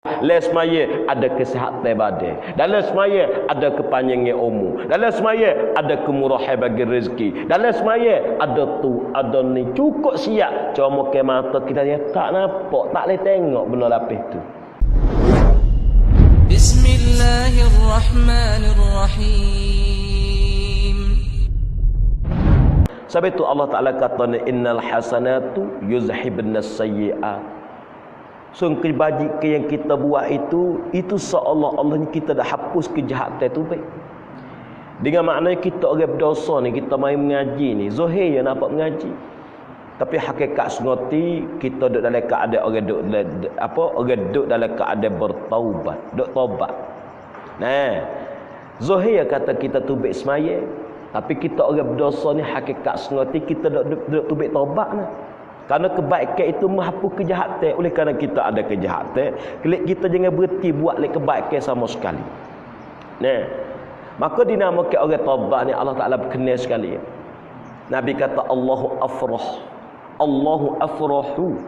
Dalam semaya ada kesihatan badan. Dalam semaya ada kepanjangan umur. Dalam semaya ada kemurahan bagi rezeki. Dalam semaya ada tu, ada ni. Cukup siap. Cuma ke mata kita dia tak nampak, tak boleh tengok benda lapis tu. Bismillahirrahmanirrahim. Sebab itu Allah Ta'ala kata innal hasanatu yuzhibnas sayyi'at. Sungguh kebajikan yang kita buat itu seolah-olah kita dah hapus kejahatan itu baik. Dengan maknanya kita orang berdosa ni, kita main mengaji ni, zahir yang nampak mengaji. Tapi hakikat sengoti kita duduk dalam keadaan orang duduk dalam keadaan bertaubat, duk taubat. Nah, zahir kata kita tubik semaya, tapi kita orang berdosa ni hakikat sengoti kita duduk tubik taubat ni. Karena kebaikan itu menghapus kejahatan. Oleh kerana kita ada kejahatan, kita jangan berhenti buat kebaikan sama sekali. Nah, maka dinamakan orang taubat ni Allah Ta'ala berkenan sekali. Nabi kata Allahu afrah. Allahu afrahu.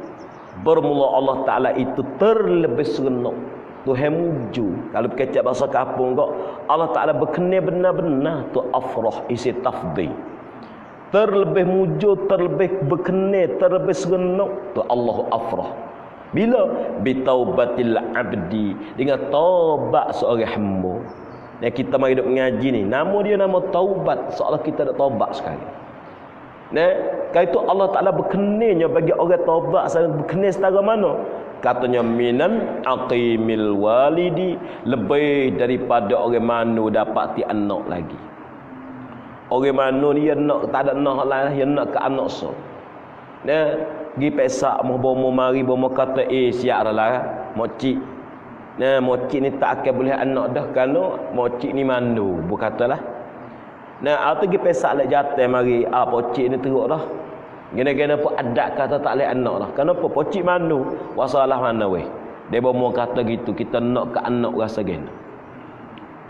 Bermula Allah Ta'ala itu terlebih seronok. Tuhan muju. Kalau berkecap bahasa kampung kok, Allah Ta'ala berkenan benar-benar tu afrah isi tafdhil. Terlebih mujud, terlebih berkenan, terlebih seronok tu Allahu afrah. Bila bitaubatil abdi, dengan taubat seorang hamba. Yang kita mari duk mengaji ni, nama dia nama taubat, seolah kita dah taubat sekali. Nah, kalau itu Allah Taala berkenannya bagi orang taubat, sangat berkenan setara mana? Katanya minan aqimil walidi, lebih daripada orang manu dapati anak lagi. Orang mana dia nak tak ada nak lah, dia nak ke anak so. Nah, pergi pesak mau bomo mari bomo kata siap lah mocik. Nah, mocik ni tak akan boleh anak dah kalau mocik ni mandu, berkatalah. Nah, atau pergi pesak lek jatah mari pocik ni teruk dah. Gena-gena pun adat kata tak boleh anak dah. Kenapa pocik mandu? Wasalah mana weh. Dia bomo kata gitu, kita nak ke anak rasa gena.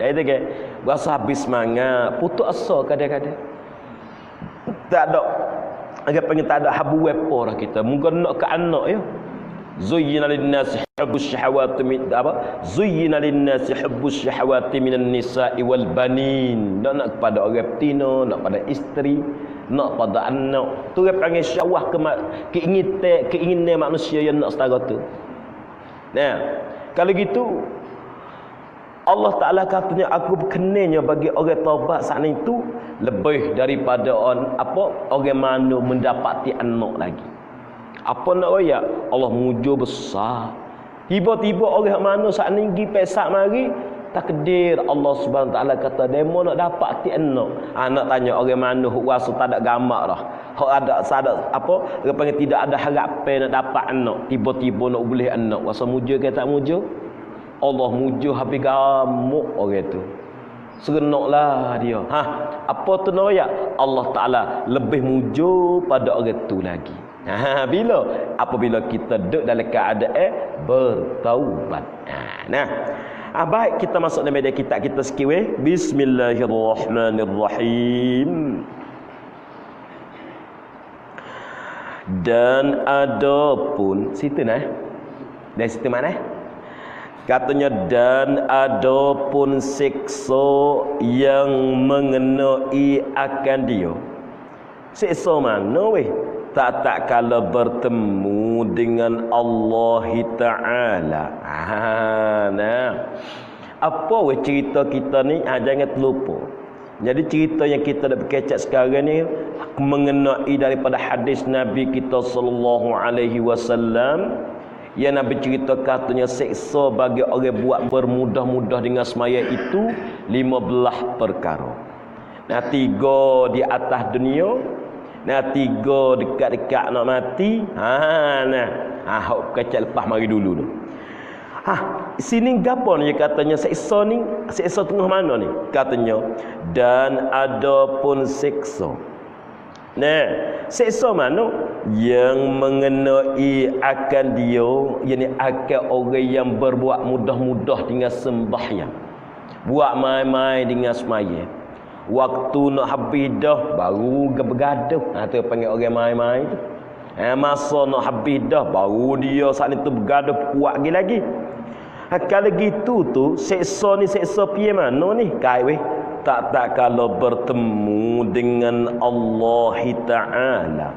Jadi ke rasa habis semangat, putus asa kadang-kadang. Tak ada agak pengen tak ada habu wepo dah kita. Mungkin nak ke anak ya. Zuyyina lin-nasi hubbus syahawati min Zuyyina lin-nasi hubbus syahawati minan nisa'i wal banin. Nak kepada orang betina, nak pada isteri, nak pada anak. Tu dia panggil syahwah keinginan manusia yang nak setara tu. Nah, kalau gitu Allah Ta'ala katanya aku berkenannya bagi orang taubat saat itu lebih daripada orang mana mendapati anak lagi. Apa nak royak? Allah mujur besar. Tiba-tiba orang mana saat ini pergi pesak mari, takdir Allah Subhanahu Wa Ta'ala kata demo nak dapati anak. Anak tanya orang mana hok rasa tak ada gamak dah. Hok ada orang panggil tidak ada harapan nak dapat anak. Tiba-tiba nak boleh anak. Rasa mujur ke tak mujur? Allah mujur habis gamuk orang tu. Serenoklah dia. Apa tu nak? Allah Ta'ala lebih mujur pada orang tu lagi. Bila? Apabila kita duduk dalam keadaan bertaubat. Baik, kita masuk dalam media kitab kita sikit. Bismillahirrahmanirrahim. Dan adapun situ dari situ mana? Katanya dan adapun siksa yang mengenai akan dia. Siksa mana weh? Tak kala bertemu dengan Allah Ta'ala. Apa weh cerita kita ni? Jangan terlupa. Jadi cerita yang kita dah berkecak sekarang ni mengenai daripada hadis Nabi kita sallallahu alaihi wasallam. Yang Nabi cerita katanya seksa bagi orang buat bermudah-mudah dengan semaya itu 15 perkara. 3 di atas dunia, 3 dekat-dekat nak mati. Hok kecil lepas mari dulu tu. Sini gapo ni katanya seksa ni, seksa tengah mana ni? Katanya dan adapun seksa. Seksa mana yang mengenai akan dia, yakni akan orang yang berbuat mudah-mudah dengan sembahyang, buat main-main dengan semaya. Waktu nak habis dah baru bergaduh. Tu panggil orang main-main tu. Masa nak habis dah baru dia saat itu bergaduh kuat lagi. Kalau gitu tu seksa ni seksa piye mana ni? Kai weh. Tak kalau bertemu dengan Allah Ta'ala.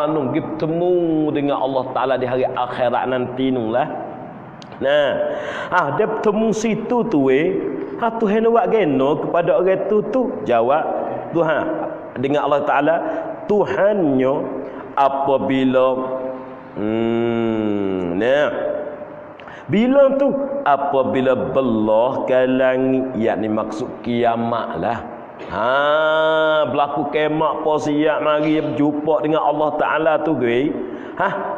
Anu bertemu dengan Allah Ta'ala di hari akhirat nanti nulah. Nah, dia bertemu situ tu Tuhan buat geno kepada orang tu jawab Tuhan dengan Allah Ta'ala Tuhannya apabila bila tu apabila belah ke langit, yakni maksud kiamat lah. Berlaku kiamat apa siap mari berjumpa dengan Allah Ta'ala tu gue.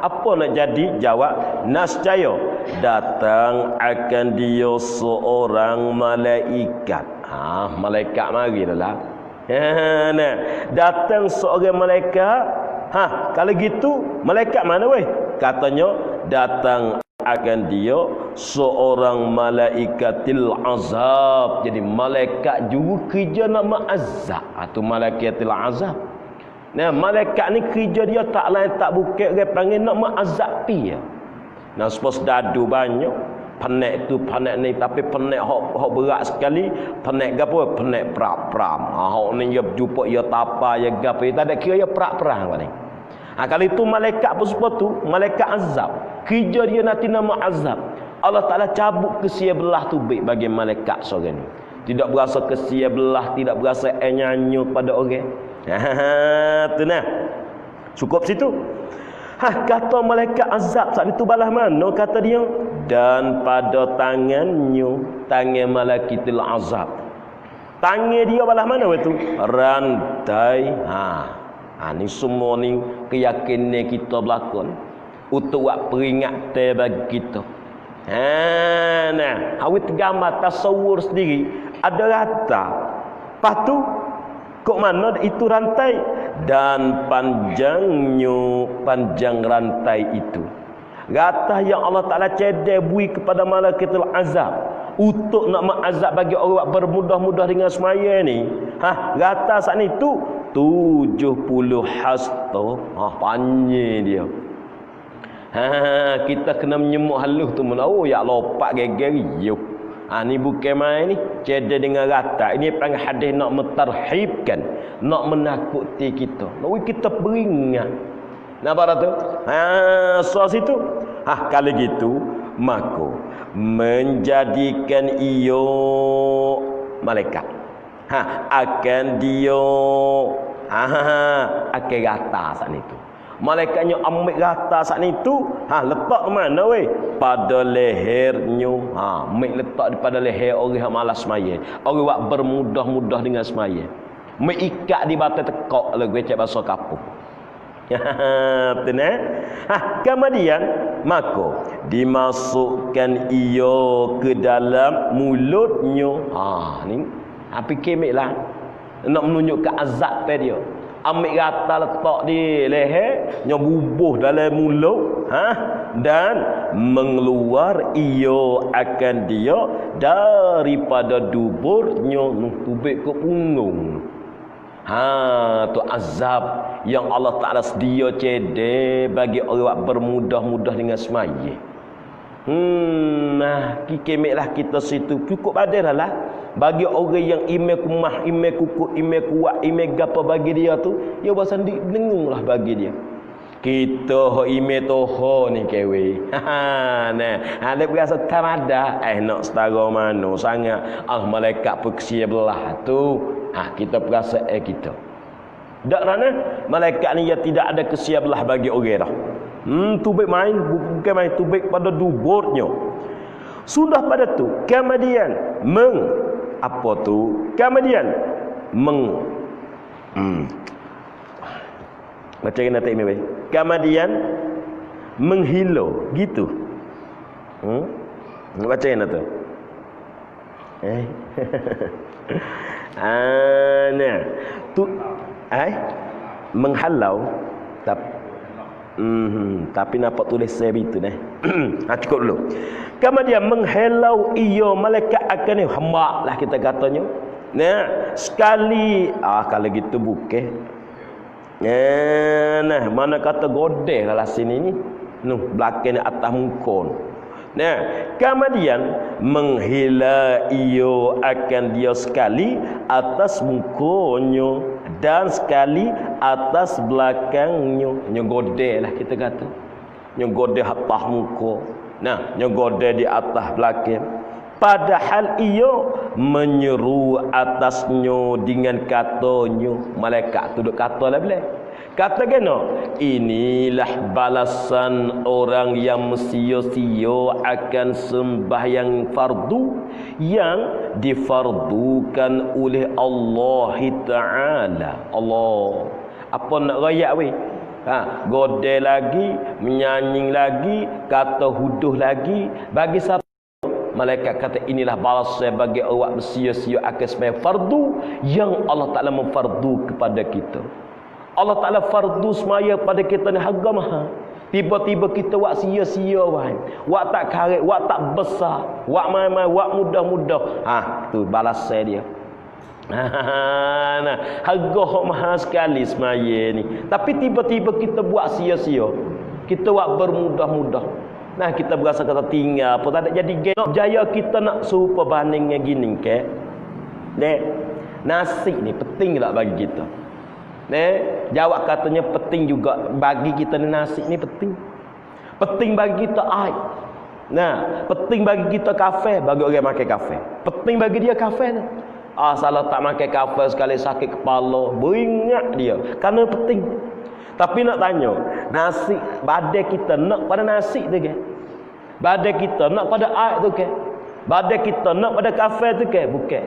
Apa nak jadi? Jawab, nascaya datang akan dia seorang malaikat. Malaikat mari lah. Nah, datang seorang malaikat. Kalau gitu malaikat mana weh? Katanya datang akan dia seorang malaikatil azab. Jadi malaikat juga kerja nak mengazab. Atau malaikatil azab. Nah, malaikat ni kerja dia tak lain tak bukan orang panggil nak mengazab dia. Nah, supaya dadu banyak. Penek tu penek ni, tapi penek hok berat sekali. Penek gapo? Penek pram. Hok ni dia jumpa dia tapa ya gapo, tak ada kira dia pram ni. Kalau itu malaikat pun sebab tu malaikat azab. Kerja dia nanti nama azab. Allah Ta'ala cabut kesia belah tu baik bagi malaikat seorang ni. Tidak berasa kesia belah, tidak berasa nyanyi pada orang. Tu nah. Cukup situ. Kata malaikat azab saat itu balas mana kata dia? Dan pada tangannya, tangan malaikatil azab. Tangan dia balas mana itu? Rantai. Ni semua ni keyakinan kita berlakon untuk buat peringatan bagi kita. Nah, awit gambar tasawur sendiri ada rata. Lepas tu kok mana itu rantai dan panjang rantai itu. Rata yang Allah Ta'ala cedek bui kepada malaikatul azab untuk nak mengazab bagi orang bermudah-mudah dengan semaya ni. Rata saat ni tu 70 hasta. Panjang dia. Kita kena menyemuk halus tu mana. Ya lopak geger yo. Ni bukan main ni. Cedek dengan rata. Ini panggil hadis nak mentarhibkan, nak menakuti kita. Nak kita beringat. Nampak tu? Soal situ. Kalau gitu, maka menjadikan iyo malaikat. Akan dia akan rata saat itu. Malaikatnya ambil rata saat itu. Letak ke mana weh? Pada lehernya. Ambil letak pada leher orang yang malas semaya. Orang yang bermudah-mudah dengan semaya. Mengikat di batas tekok lah gue cek bahasa kapung. Benar? Kemudian maka dimasukkan ia ke dalam mulutnya. Ni fikir lah nak menunjuk ke azab pada dia. Ambil rata letak di leher, nya bubuh dalam mulut, dan mengeluar ia akan dia daripada duburnya tubik ke punggung. Tu azab yang Allah Ta'ala sedia cedek bagi orang bermudah-mudah dengan semaya. Kikemiklah kita situ. Cukup ada lah. Bagi orang yang ime kumah, ime kuku, ime kuat, ime gapa bagi dia tu, dia bahasa dengung lah bagi dia. Kita ho ime toho ni kewe. Dia berasa tamada. Nak setara mana sangat. Malaikat perksia belah tu. Kita berasa kita. Tak kerana malaikat ni tidak ada kesia belah bagi orang dah. Tubik main, bukan main tubik pada duburnya. Sudah pada tu, kemudian baca kena tak ini. Kemudian menghilau gitu. Baca kena tu. Nah, tu menghalau tapi nampak tulis saya itu dah. Cukup dulu. Kemudian menghalau ia malaikat akan ni hamba lah kita katanya. Nah, sekali kalau gitu bukan. Nah, mana kata godeh lah sini ni. Belakang ni atas muka. Nah, kemudian menghila iyo akan dia sekali atas mukonyo dan sekali atas belakangnya. Nyogode lah kita kata. Nyogode atas muka. Nah, nyogode di atas belakang. Padahal iyo menyeru atasnya dengan katanya. Malaikat tu duk kata lah boleh. Kata kena, inilah balasan orang yang sia-sia akan sembahyang fardu yang difardukan oleh Allah Ta'ala. Allah. Apa nak rayak weh? Godel lagi, menyanyi lagi, kata huduh lagi. Bagi siapa? Malaikat kata inilah balasan bagi orang bersia-sia akan sembahyang fardu yang Allah Ta'ala memfardu kepada kita. Allah Ta'ala fardu semaya pada kita ni harga mahal. Tiba-tiba kita buat sia-sia wahai. Buat tak karet, buat tak besar, buat mai-mai, buat mudah-mudah. Tu balasan dia. Nah, harga mahal sekali semaya ni. Tapi tiba-tiba kita buat sia-sia. Kita buat bermudah-mudah. Nah, kita berasa kata tinggal apa tak ada jadi geng. Jaya kita nak serupa bandingnya gini ke. Nasi ni penting tak bagi kita. Jawab katanya penting juga bagi kita ni nasi ni penting. Penting bagi kita air. Nah, penting bagi kita kafe, bagi orang makan kafe. Penting bagi dia kafe tu. Salah tak makan kafe sekali sakit kepala, beringat dia. Kerana penting. Tapi nak tanya, nasi badai kita nak pada nasi tu ke? Badai kita nak pada air tu ke? Badai kita nak pada kafe tu ke? Bukan.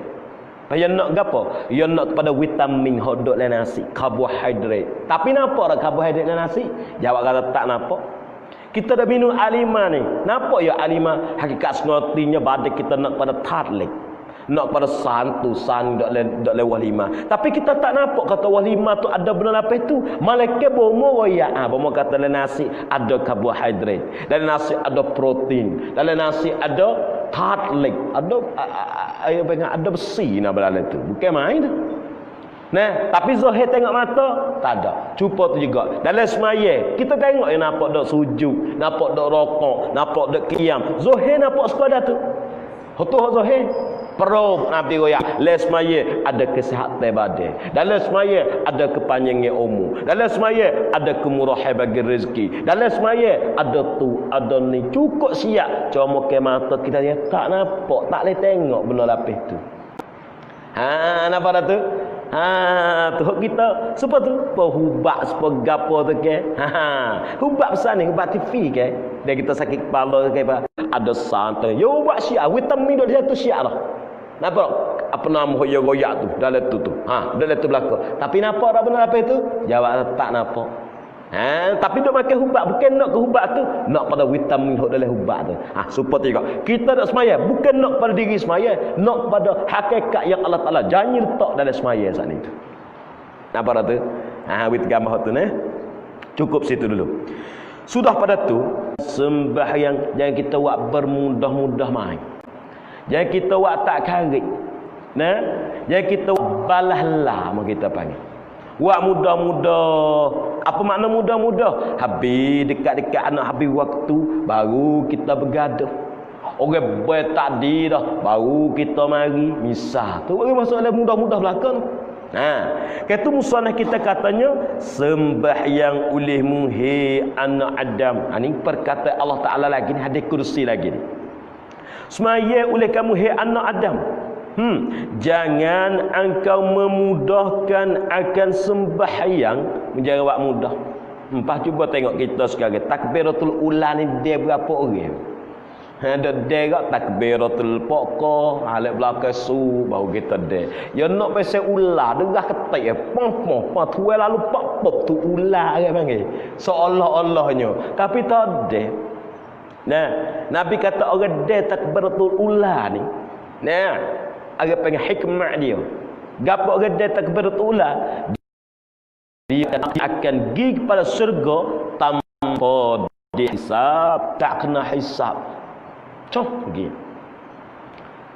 Dia nak apa? Dia nak pada vitamin hodok dalam nasi, karbohidrat. Tapi nampak tak karbohidrat dalam nasi? Jawab kata tak nampak. Kita dah minum alima ni. Nampak ya alima hakikat senotinya badai kita nak pada tarlik. Nak pada santu dak lewat lima. Tapi kita tak nampak kata walima tu ada benda apa itu. Malaikat bomo waya. Bomo kata dalam nasi ada karbohidrat. Dalam nasi ada protein. Dalam nasi ada tarlik, ada besi nak dalam tu. Bukan main tu. Nah, tapi Zahir tengok mata, tak ada. Cuba tu juga. Dalam semaya, kita tengok nampak dak sujud, nampak dak rokok, nampak dak qiyam. Zahir nampak sekadar tu. Hotuh Zahir. Perut Nabi royak. Dalam semaya ada kesihatan badan. Dalam semaya ada kepanjangan umur. Dalam semaya ada kemurahan bagi rezeki. Dalam semaya ada tu, ada ni. Cukup siap. Cuma ke mata kita dia tak nampak, tak boleh tengok benda lapis tu. Nampak dah tu? Tu kita sebab tu hubak sepuluh gapo tu ke. Hubak besar ni, hubak TV ke. Dia kita sakit kepala ke ada santai. Yo hubak syiah, vitamin dia tu syiah lah. Nampak apa nama hoya goyak tu dalam tu. Dalam tu belakang. Tapi nampak tak benda apa itu? Jawab tak nampak. Tapi dok makan hubak bukan nak ke hubak tu, nak pada vitamin hok dalam hubak tu. Supaya tengok. Kita nak semaya bukan nak pada diri semaya, nak pada hakikat yang Allah Taala janji letak dalam semaya saat itu. Nampak tak tu? Wit gambar tu nah. Cukup situ dulu. Sudah pada tu sembahyang jangan kita buat bermudah-mudah main. Jangan kita buat tak karik. Nah, jangan kita balahlah mau kita panggil. Buat mudah-mudah. Apa makna mudah-mudah? Habis dekat-dekat anak habis waktu baru kita bergaduh. Orang buat tadi dah baru kita mari misah. Tu bagi masuk dalam mudah-mudah belakang. Kata musanah kita katanya sembahyang olehmu he anak Adam. Ini perkataan Allah Taala lagi ni, hadis kursi lagi ni. Semaya oleh kamu he anak Adam. Jangan engkau memudahkan akan sembahyang menjadi awak mudah. Cuba tengok kita sekarang. Takbiratul ula ni dia berapa orang? Ada dia takbiratul pokok, halak belakang su baru kita dia. Ya nak pasal ula derah ketik pom tuai lalu pop tu ula orang panggil. Seolah-olahnya. Tapi tak ada. Nah, Nabi kata orang dia takbiratul ula ni. Nah, agak pengen hikmah dia. Gapo orang dia takbiratul ula? Dia akan pergi kepada syurga tanpa dihisab, tak kena hisab. Pergi.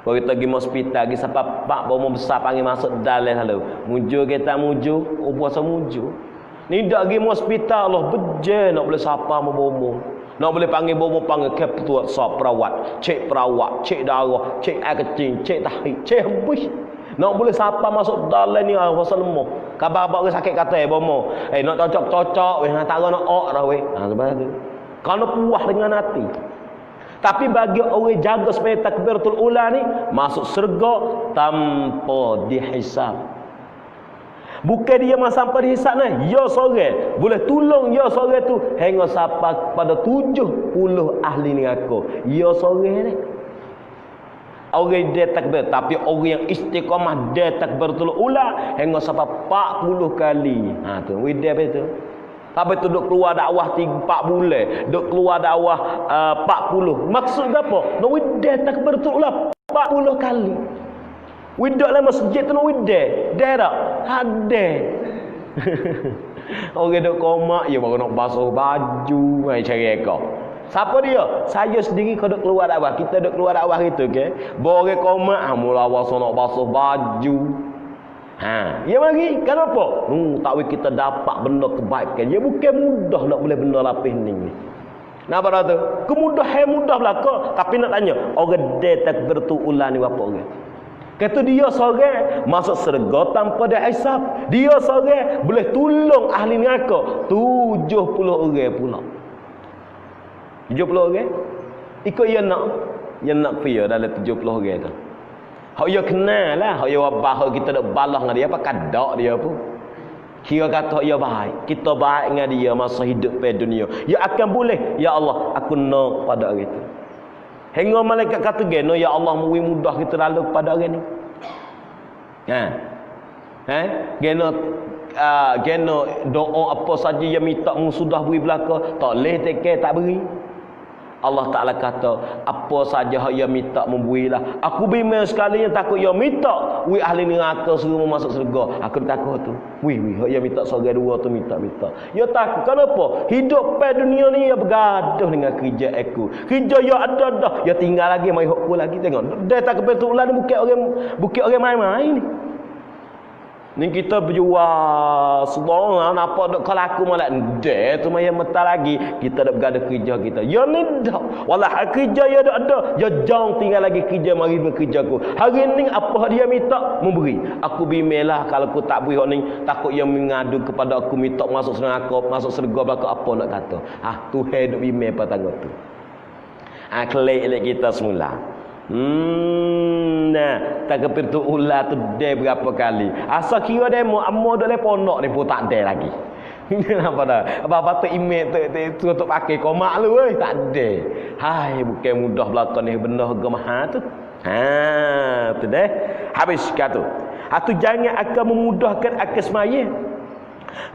Kalau kita pergi hospital, pergi sampai pak bomo besar panggil masuk dalam lalu. Mujur kita mujur, puasa mujur. Ni dak pergi hospital Allah beje nak boleh sapa bomo. Nak boleh panggil bomo panggil ketua sop perawat, cek perawat, cek darah, cek air kecing, cek tahik, cek habis. Nak boleh siapa masuk dalam ni pasal lemah. Khabar orang sakit kata bomo. Nak cocok-cocok weh antara nak ok dah weh. Sebab tu. Kalau puas dengan hati. Tapi bagi orang jaga supaya takbiratul ula ni masuk syurga tanpa dihisab. Bukan dia masa sampai dihisab ni, ya seorang boleh tolong ya seorang tu hingga sampai pada 70 ahli neraka. Ya seorang ni. Orang dia takbir, tapi orang yang istiqamah dia takbiratul ula hingga sampai 40 kali. Tu dia betul. Tapi tu duk keluar dakwah 4 bulan, duk keluar dakwah 40. Maksud apa? Nak widah takbiratul ula 40 kali. Widah lah masjid tu nak widah. Dah tak? Ada. Orang duk komak, ya baru nak basuh baju, mai cari ekor. Siapa dia? Saya sendiri kau duk keluar dakwah. Kita duk keluar dakwah gitu ke. Baru komak, mula awak nak basuh baju. Ya mari, kenapa? Tak kita dapat benda kebaikan. Ya bukan mudah nak boleh benda lapis ni. Napa dah tu? Kemudahan mudah belaka, tapi nak tanya, orang dia takbiratul ula ni apa orang? Kata dia seorang masuk syurga tanpa ada hisab. Dia seorang boleh tolong ahli neraka 70 orang pula. 70 orang? Ikut dia nak pergi dalam 70 orang tu. Hak dia kenal lah, hak dia wabah, hak kita nak balas dengan dia apa kadak dia pun. Kira kata dia baik, kita baik dengan dia masa hidup pada dunia. Ya akan boleh, ya Allah, aku nak pada orang itu. Hingga malaikat kata geno, ya Allah muwi mudah kita lalu pada orang ni. Geno doa apa saja yang minta mu sudah beri belaka, tak leh teke tak beri. Allah Ta'ala kata, apa saja yang minta memberilah. Aku bimbang sekali yang takut yang minta. Wi ahli neraka suruh masuk surga. Aku takut tu. Wi yang minta surga dua tu minta. Ya takut. Kenapa? Hidup pada dunia ni ya bergaduh dengan kerja aku. Kerja ya ada dah. Ya tinggal lagi mai hok lagi tengok. Dia tak kebetulan ni bukit orang main-main ni. Ni kita berjual semua nampak dok kalau aku malah dia tu maya mata lagi kita dak bergaduh kerja kita. Ya ni dak. Walah kerja ya dak ada. Ya jauh tinggal lagi kerja mari bekerja aku. Hari ni apa dia minta memberi. Aku bimbanglah kalau aku tak beri hok ni takut dia mengadu kepada aku minta masuk neraka, masuk syurga belaka apa nak kata. Tuhan duk bimbang apa tangga tu. Kelek kita semula. Takbiratul ula tu dia berapa kali. Asal kira demo ammo dak le pondok ni pun tak ada lagi. Kenapa dah? Apa tu email tu untuk pakai komak lu oi, tak ada. Hai bukan mudah belaka ni benda harga mahal tu. Tu deh. Habis kata. Tu jangan akan memudahkan akan semaya.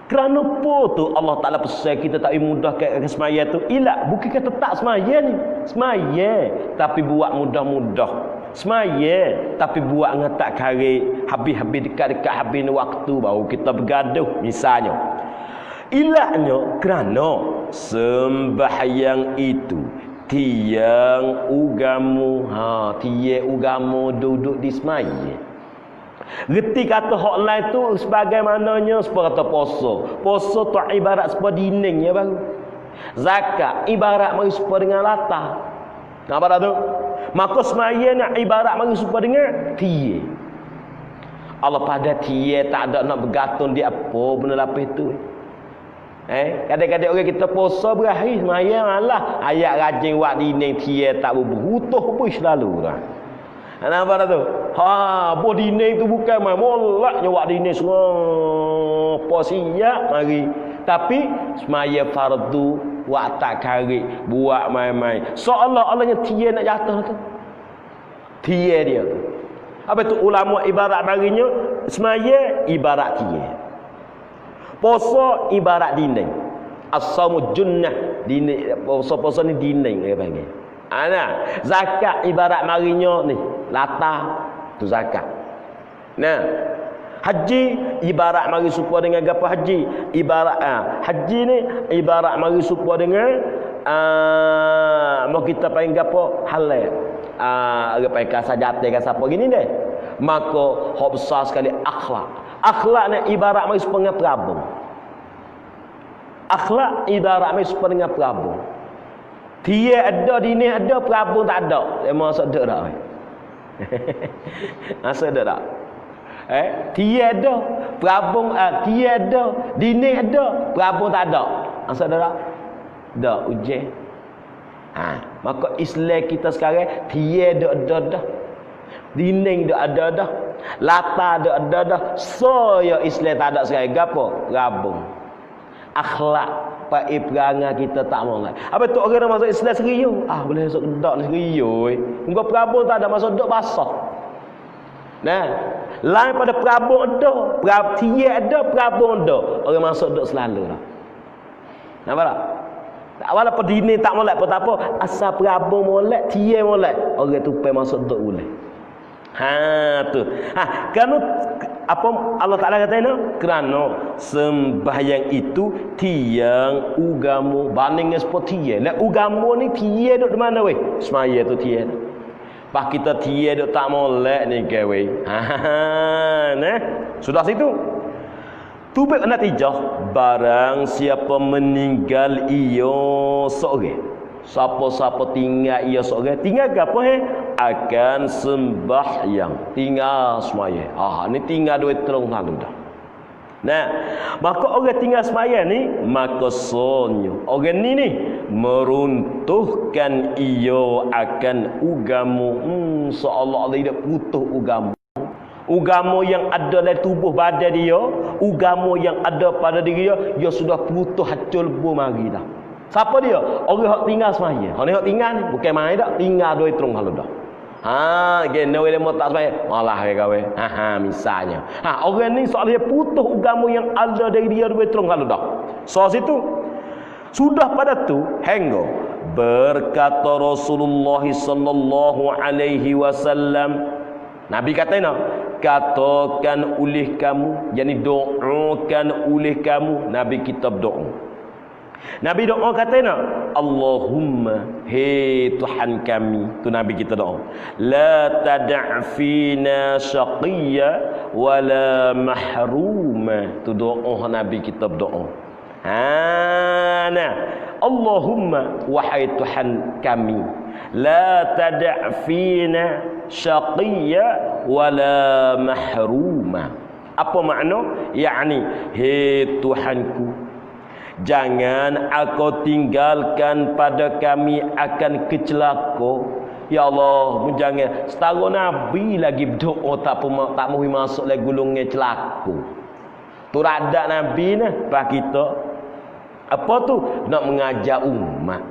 Kerana apa tu Allah Ta'ala pesan kita tak mudahkan akan semaya tu? Ilah, bukan kata tak semaya ni. Semaya, tapi buat mudah-mudah. Semaya, tapi buat dengan tak kari. Habis-habis dekat-dekat habis waktu baru kita bergaduh. Misalnya. Ilahnya kerana sembahyang itu tiang ugamu. Tiang ugamu duduk di semaya. Reti kata hak lain tu sebagaimananya seperti kata puasa. Puasa tu ibarat seperti dinding ya baru. Zakat ibarat mari serupa dengan latah. Apa dah tu? Maka semaya nak ibarat mari serupa dengan tiang. Allah pada tiang tak ada nak bergantung di apa benda lapis tu. Kadang-kadang orang kita puasa berakhir semaya malah ayat rajin buat dinding tiang tak berutuh pun selalu dah. Nampak dah tu? Buat dinding tu bukan main molaknya buat dinding semua posiak mari. Tapi semaya fardu buat tak kari buat main-main. Seolah-olahnya tiang nak jatuh tu. Tiang dia tu. Apa tu ulama ibarat marinya semaya ibarat tiang. Puasa ibarat dinding. As-saumu junnah. Dinding puasa ni dinding dia panggil. Zakat ibarat marinya ni latah tu zakat. Haji ibarat mari serupa dengan gapo haji ibarat haji ni ibarat mari serupa dengan mau kita panggil gapo halal apa kasa jate kasa apa gini deh. Maka hak besar sekali akhlak ni ibarat mari serupa dengan perabung. Akhlak ibarat mari serupa dengan perabung. Dia ada, dini ada, perabung tak ada. Dia masuk dak dak. Masuk dak dak. Dia ada, perabung dia ada, dini ada, perabung tak ada. Masuk dak dak. Dak ujian. Maka Islam kita sekarang dia ada dah. Dinding dak ada dah. Latar dak ada dah. Saya Islam tak ada sekarang. Gapo? Rabung. Akhlak pai perangai kita tak mau lah. Apa tu orang nak masuk Islam serius? Boleh masuk dak serius. Muka perabung tak ada masuk dak basah. Nah, lain pada perabung ada, dia ada, perabung ada. Orang masuk dak selalu lah. Nampak tak? Walaupun dini tak molek pun tak apa, asal perabung molek, dia molek, orang tu pergi masuk dak boleh. Tu. Kerana apa Allah Taala kata ni? Kerana sembahyang itu tiang agama banding seperti dia. Lah agama ni dia duk di mana weh? Semaya tu dia. Pak kita dia duk tak molek ni ke weh. Nah. Sudah situ. Tu baik natijah barang siapa meninggal ia seorang. Siapa-siapa tinggal ia seorang, tinggal apa akan sembahyang, tinggal semaya. Ni tinggal duit terung lalu dah. Nah, maka orang tinggal semaya ni, maka sonyo orang ni meruntuhkan ia akan ugamu. Seolah-olah dia putus ugamu. Ugamu yang ada dalam tubuh badan dia, ugamu yang ada pada diri dia sudah putus hacul mari dah. Siapa dia? Orang hak tinggal semaya. Orang hak tinggal ni bukan main dak, tinggal doi terung halu dah. Geno dia mau tak semaya, malah ke gawe. Misalnya. Orang ni soal dia putus agama yang ada dari dia doi terung halu dah. So situ sudah pada tu henggo berkata Rasulullah sallallahu alaihi wasallam, Nabi katanya, katakan oleh kamu, yakni doakan oleh kamu. Nabi kita berdoa. Nabi doa katanya, Allahumma Tuhan kami, tu Nabi kita doa, la tada' fina syaqiyya wala mahruma. Tu doa Nabi kita berdoa. Allahumma wahai Tuhan kami, la tada' fina syaqiyya wala mahruma. Apa makna? Yakni Tuhanku, jangan aku tinggalkan pada kami akan kecelaka. Ya Allah, jangan setara Nabi lagi berdoa tak mau masuk lagi gulungnya celaka. Tu rada Nabi ni pas kita apa tu nak mengajar umat.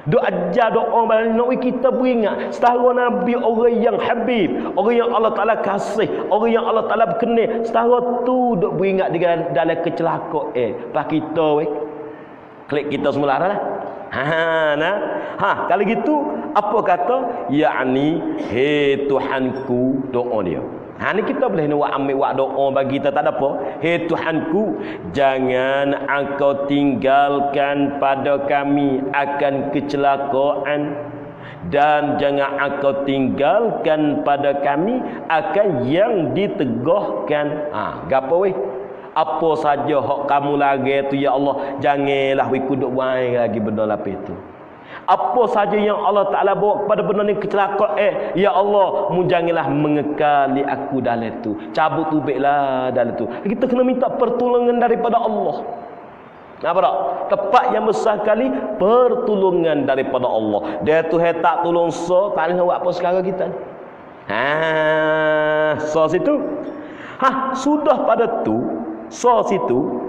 Duk ajar doa balik nak kita beringat setara Nabi, orang yang habib, orang yang Allah Taala kasih, orang yang Allah Taala berkenan, setara tu duk beringat di dalam kecelakaan. Pas kita klik kita semula dah. Kalau gitu apa kata? Yakni Tuhanku, doa dia. Ni kita boleh nak ambil doa bagi kita, tak ada apa. Tuhanku, jangan engkau tinggalkan pada kami akan kecelakaan, dan jangan engkau tinggalkan pada kami akan yang ditegahkan. Gapo weh? Apa saja hak kamu lagi tu ya Allah, janganlah we kuduk buai lagi benda lapis tu. Apa saja yang Allah Taala bawa kepada benda ni kecelakaan, ya Allah, mu janganlah mengekali aku dalam tu. Cabut ubeklah dalam tu. Kita kena minta pertolongan daripada Allah. Apa tak? Tepat yang besar kali pertolongan daripada Allah. Dia tu tak tolong tak boleh buat apa sekarang kita ni. Situ. Sudah pada tu situ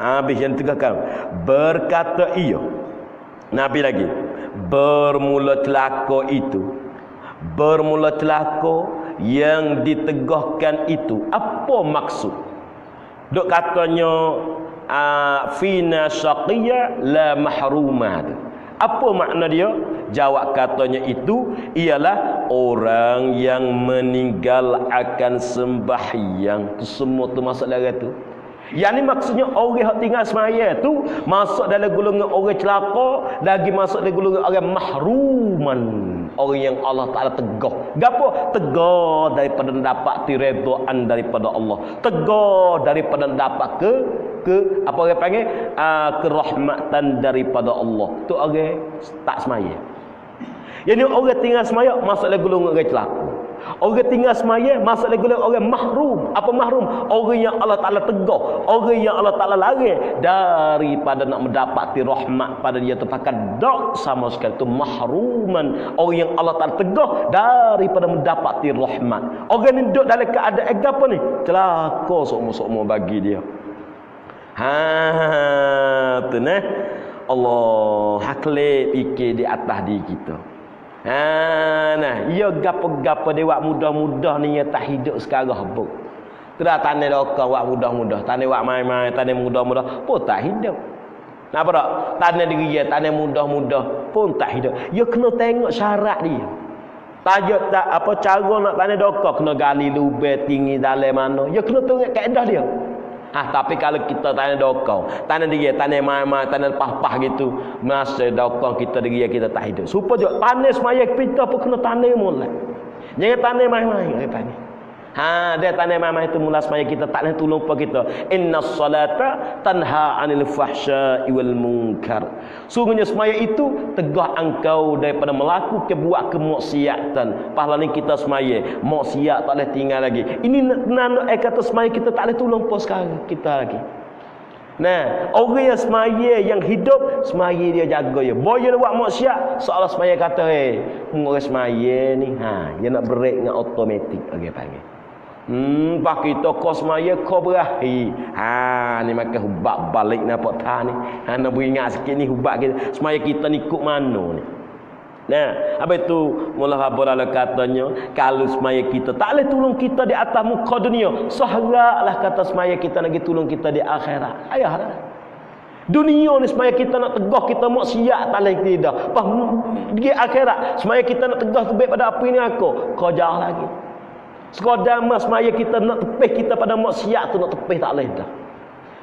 habis yang tegakkan berkata ia Nabi lagi bermula celaka yang ditegahkan itu. Apa maksud? Dok katanya fina syaqiyya la mahruma. Apa makna dia? Jawab katanya itu ialah orang yang meninggal akan sembahyang. Tu semua tu masuk dalam tu. Yang ni maksudnya orang yang tinggal semaya tu masuk dalam golongan orang celaka, lagi masuk dalam golongan orang mahruman, orang yang Allah Taala tegah. Gapo? Tegah daripada dapat tiredaan daripada Allah. Tegah daripada dapat ke apa orang panggil kerahmatan daripada Allah. Tu orang tak semaya. Yang ni orang tinggal semaya masuk dalam golongan orang celaka. Orang tinggal semaya masuk dalam golongan orang mahrum. Apa mahrum? Orang yang Allah Taala tegah, orang yang Allah Taala larang daripada nak mendapati rahmat pada dia tu pakai dak sama sekali, tu mahruman. Orang yang Allah Taala tegah daripada mendapati rahmat. Orang ni duduk dalam keadaan apa ni? Celaka semua bagi dia. Tu nah. Allah hakle fikir di atas diri kita. Nah, ia gapo-gapo dia buat mudah-mudah ni yang tak hidup sekarang habuk. Tidak tanya dokar buat mudah-mudah, tanya buat main-main, tanya mudah-mudah pun tak hidup. Napa tak? Tanya diri dia, tanya mudah-mudah pun tak hidup. Ia kena tengok syarat dia. Tajuk tak apa cara nak tanya dokar, kena gali lubang tinggi dalam mana. Ia kena tengok kaedah dia. Tapi kalau kita tanya dokong, tanya dia, tanya main-main, tanya pah-pah gitu, masa dokong kita dia kita tak hidup. Supaya tanya semaya kita pun kena tanya mula. Jangan tanya main-main tanya. Dia tanya main-main itu mula semaya kita tak boleh tolong apa kita. Innas salata tanha 'anil fahsya'i wal munkar. Sungguhnya semaya itu tegah engkau daripada melakukan buat kemaksiatan. Pahala ni kita semaya, maksiat tak boleh tinggal lagi. Ini nanda kata semaya kita tak boleh tolong apa sekarang kita lagi. Nah, orang yang semaya yang hidup, semaya dia jaga ya. Boya dia buat maksiat, seolah semaya kata, orang semaya ni, dia nak break dengan automatik, okay, panggil. Pak kita kau semaya kau berakhir. Ni makan hubak balik nampak tak ni. Nak beringat sikit ni hubak kita. Semaya kita ni kok mana ni. Nah, apa itu mula habalah katanya, kalau semaya kita tak boleh tolong kita di atas muka dunia, saharalah kata semaya kita lagi tolong kita di akhirat. Ayahlah. Dunia ni semaya kita nak tegah kita maksiat tak boleh tidak. Pas di akhirat semaya kita nak tegah tu baik pada apa ini aku. Kau jauh lagi. Sekadar semaya kita nak tepih kita pada maksiat tu nak tepih tak boleh dah.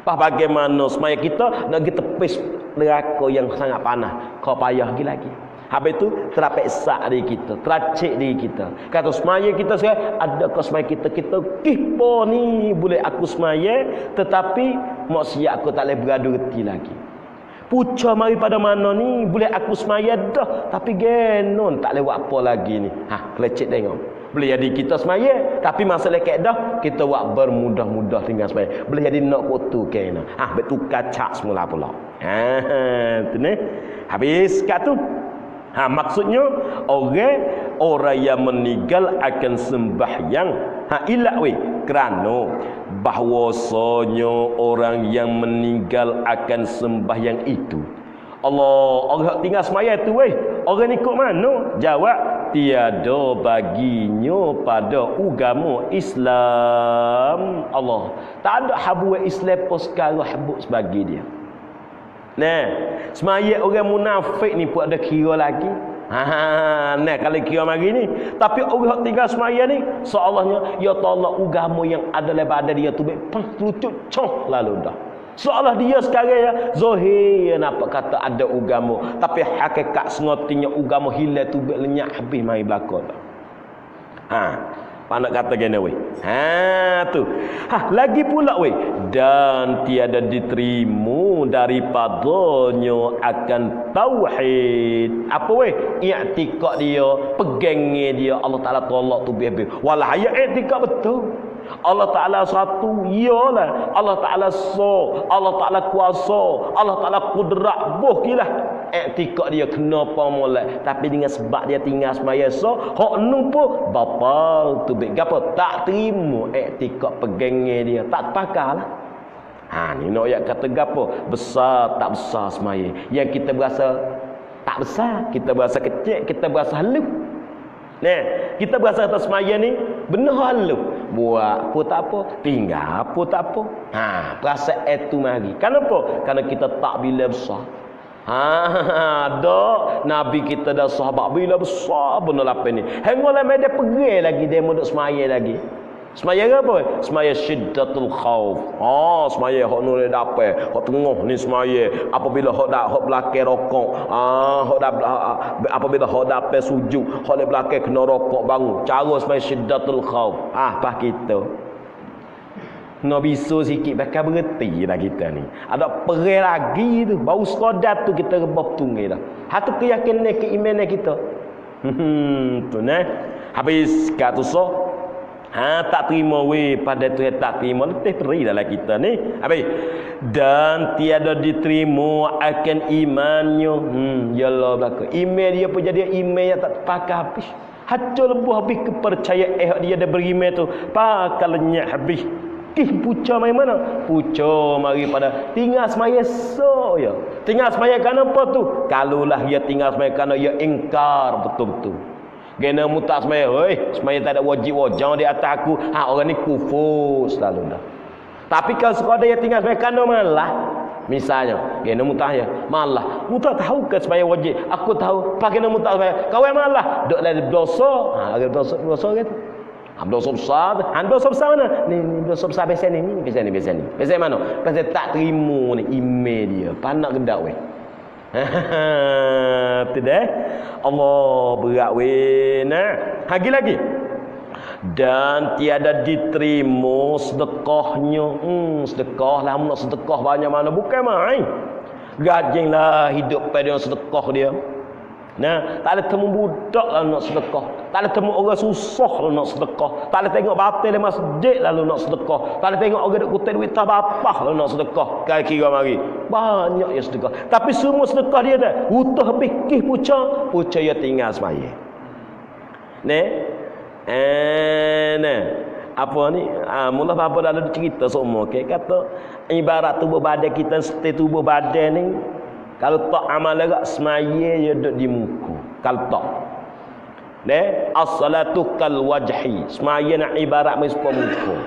Pas bagaimana semaya kita nak pergi tepis neraka yang sangat panas. Kau payah lagi. Habis itu terapeksa diri kita, teracik diri kita. Kata semaya kita sekarang, adakah semaya kita kipo ni boleh aku semaya tetapi maksiat aku tak boleh beradu reti lagi. Puca mari pada mana ni boleh aku semaya dah tapi genon tak boleh buat apa lagi ni. Kelecek tengok. Boleh jadi kita semaya tapi masalah kaedah kita buat bermudah-mudah tinggal semaya. Boleh jadi nak foto kena. Betul kacak semula pula. Tu ni. Habis kat tu. Maksudnya orang yang meninggal akan sembahyang. Ilak kerana bahwasanya orang yang meninggal akan sembahyang itu. Allah tinggal semaya tu orang ni kok mana? Jawab, tiada baginya pada agama Islam. Allah tak ada habuat Islam pun sekarang habuk sebagai dia. Nah, semaya orang munafik ni pun ada kira lagi. Nah, kalau kira mari ni, tapi orang tinggal semaya ni seolahnya ya tolak agama yang ada daripada dia tu lutut coh lalu dah. Seolah dia sekarang ya zahir nampak kata ada agama, tapi hakikat sengotinya agama hilang tu lenyap habis mai belaka dah. Panak kata gini tu. Lagi pula dan tiada diterima daripadanya akan tauhid. Apa i'tikad dia, pegangnya dia Allah Taala tolak tu habis. Walah ya i'tikad betul. Allah Ta'ala satu, iyalah Allah Ta'ala Allah Ta'ala kuasa, Allah Ta'ala kudrat, bohkilah i'tikad dia kenapa molek, tapi dengan sebab dia tinggal semaya hak numpu batal tu gapo tak terima i'tikad pegangnya dia tak pakarlah. Ni nak ayat kata gapo besar tak besar semaya yang kita berasa tak besar, kita berasa kecil, kita berasa halus. Kita berasa atas semaya ni benar halus. Buat pun tak apa, tinggal pun tak apa. Perasaan itu mari. Kenapa? Kerana kita tak bila besar. Dak Nabi kita dah sahabat bila besar benar lapar ni. Hengoleh media pergi lagi dia mau duk semaya lagi. Semaya apa? Semaya syiddatul khauf. Semaya hok nur dapat, hok tengah ni semaya. Apabila hok dak hok belakang rokok, apabila hok dapat sujud, hok le belakang kena rokok bangun. Cara semaya syiddatul khauf. Pas kita. No bisu sikit bakal berhenti dah kita ni. Ada perih lagi tu. Baru sekadar tu kita rebah tunggu dah. Hatu keyakinan keimanan kita. Tu nah. Habis kat tu so. Tak terima weh pada tu tak terima. Letih perih dalam kita ni. Habis. Dan tiada diterima akan imannya. Yalah belaka. Iman dia pun jadi iman yang tak pakai habis. Hancur lebuh habis kepercayaan dia dah beriman tu. Pakai lenyap habis. Puca mai mana? Puca mari pada tinggal semaya so ya. Tinggal semaya kerana apa tu? Kalulah dia tinggal semaya kerana dia ingkar betul-betul. Kena mutak semaya, semaya tak ada wajib wajah di atas aku. Orang ni kufur selalu dah. Tapi kalau sekadar dia tinggal semaya kerana malah misalnya, kena mutak ya, malah mutak tahu ke semaya wajib. Aku tahu, pak kena mutak semaya. Kau yang malah dok dalam dosa. Ada dosa gitu. Dosa besar, dosa besar mana? Ni dosa besar biasa ni. Biasa mana? Biasa tak terima ni email dia. Panak gedak weh. Tu dah. Allah berat weh. Nah, lagi. Dan tiada diterima sedekahnya. Sedekah lah, nak sedekah banyak mana bukan main. Gajinglah hidup pada sedekah dia. Nah, tak ada temu budak lalu nak sedekah. Tak ada temu orang susah lalu nak sedekah. Tak ada tengok batal di masjid lalu nak sedekah. Tak ada tengok orang duk kutip duit tak apa lalu nak sedekah. Kira mari. Banyak ya sedekah. Tapi semua sedekah dia dah. Utuh habis kih puca dia tinggal semaya. Nah. Apa ni? Mula apa dalam cerita semua kata ibarat tubuh badan kita seperti tubuh badan ni. Kalau tak amal agak semaya dia duduk di muka. Kalau tak. As-salatu kal wajhi. Semaya nak ibarat mespo muka.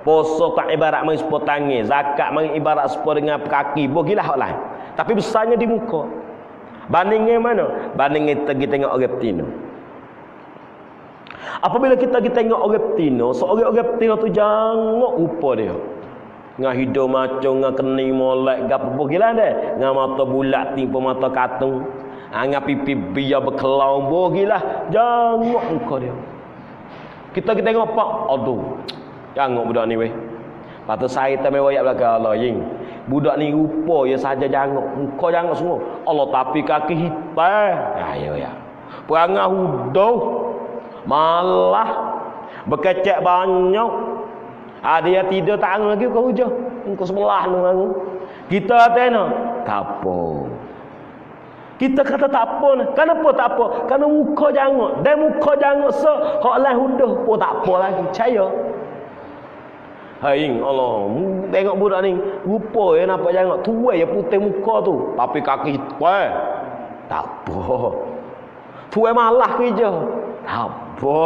Puasa tak ibarat mespo tangan. Zakat mari ibarat sepo dengan kaki. Bogilah hak lain. Tapi besarnya di muka. Bandingnya mana? Bandingnya kita tengok orang betina. Apabila kita tengok orang betina, seorang betina tu jangok rupa dia. Ngah hidung macam ngah kening molek gapo bogilah dah. Ngah mata bulat timpa mata katung. Ngah pipi biar berkelau bogilah. Jangok muka dia. Kita tengok pak, aduh. Jangok budak ni weh. Patut saya tak mai wayak belakang Allah ying. Budak ni rupa ya saja jangok, muka jangok semua. Allah tapi kaki hitam. Ya. Perangai hudoh. Malah berkecek banyak. Dia tidur tak lagi kau hujah. Engkau sebelah nang. Kita tena tak apa. Kita kata tak apa ni. Kenapa tak apa? Kerana muka jangok. Dan muka jangok so hak lain huduh pun tak apa lagi. Percaya. Hai Allah, tengok budak ni rupa ya nampak jangok. Tua ya putih muka tu. Tapi kaki hitam. Tak apa. Tua malah kerja. Tak apa.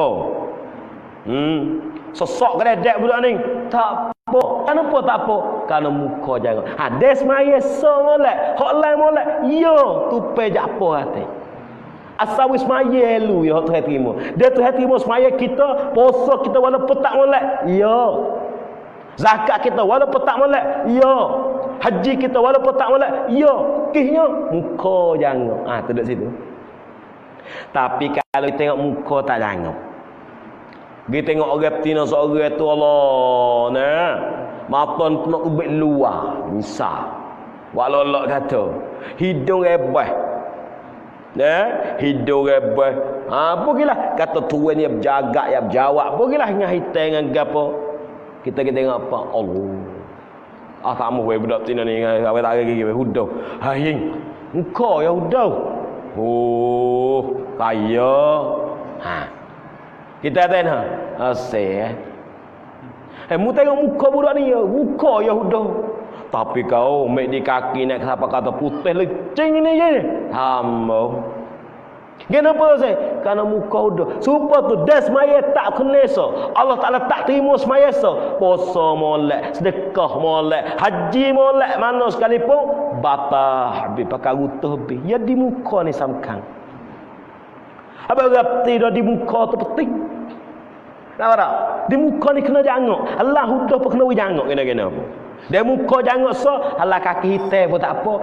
Sesok kedek budak ni. Tak apa. Kenapa tak apa? Kerana muka jangan. Des maya so molek. Hak lain molek. Ya, tupai jak apa hati. Asal wis maya elu ya Tuhan terima. Dia Tuhan terima semaya kita, puasa kita walaupun tak molek. Ya. Zakat kita walaupun tak molek. Ya. Haji kita walaupun tak molek. Ya. Kihnya muka jangan. Tu duduk situ. Tapi kalau tengok muka tak jangan. Dia tengok orang betina seorang tu Allah nah. Mata nak ubik luar. Misal. Walau Allah kata. Hidung rebah. Hidung rebah. Pergilah. Kata tuan dia berjaga, dia berjawab. Pergilah dengan hitam dengan gapo. Kita tengok apa? Allah. Tak mahu budak betina ni. Awak tak lagi. Hudau. Haying. Engkau ya hudau. Oh. Kaya. Kita tanya, asyik. Mu tengok muka budak ni ya, muka Yahudah. Tapi kau mek di kaki nak siapa kata putih lecing ni je. Hamba. Kenapa saya? Karena muka udah. Supaya tu das maya tak kenesa. Allah Taala tak terima semaya so. Puasa molek, sedekah molek, haji molek mana sekalipun batal habis pakai rutuh habis. Ya di muka ni samkang. Abang rati dah di muka tu penting. Nampak tak? Di muka ni kena jangok. Allah hudah pun kena jangok kena-kena apa. Dia muka jangok so, Allah kaki hitam pun tak apa.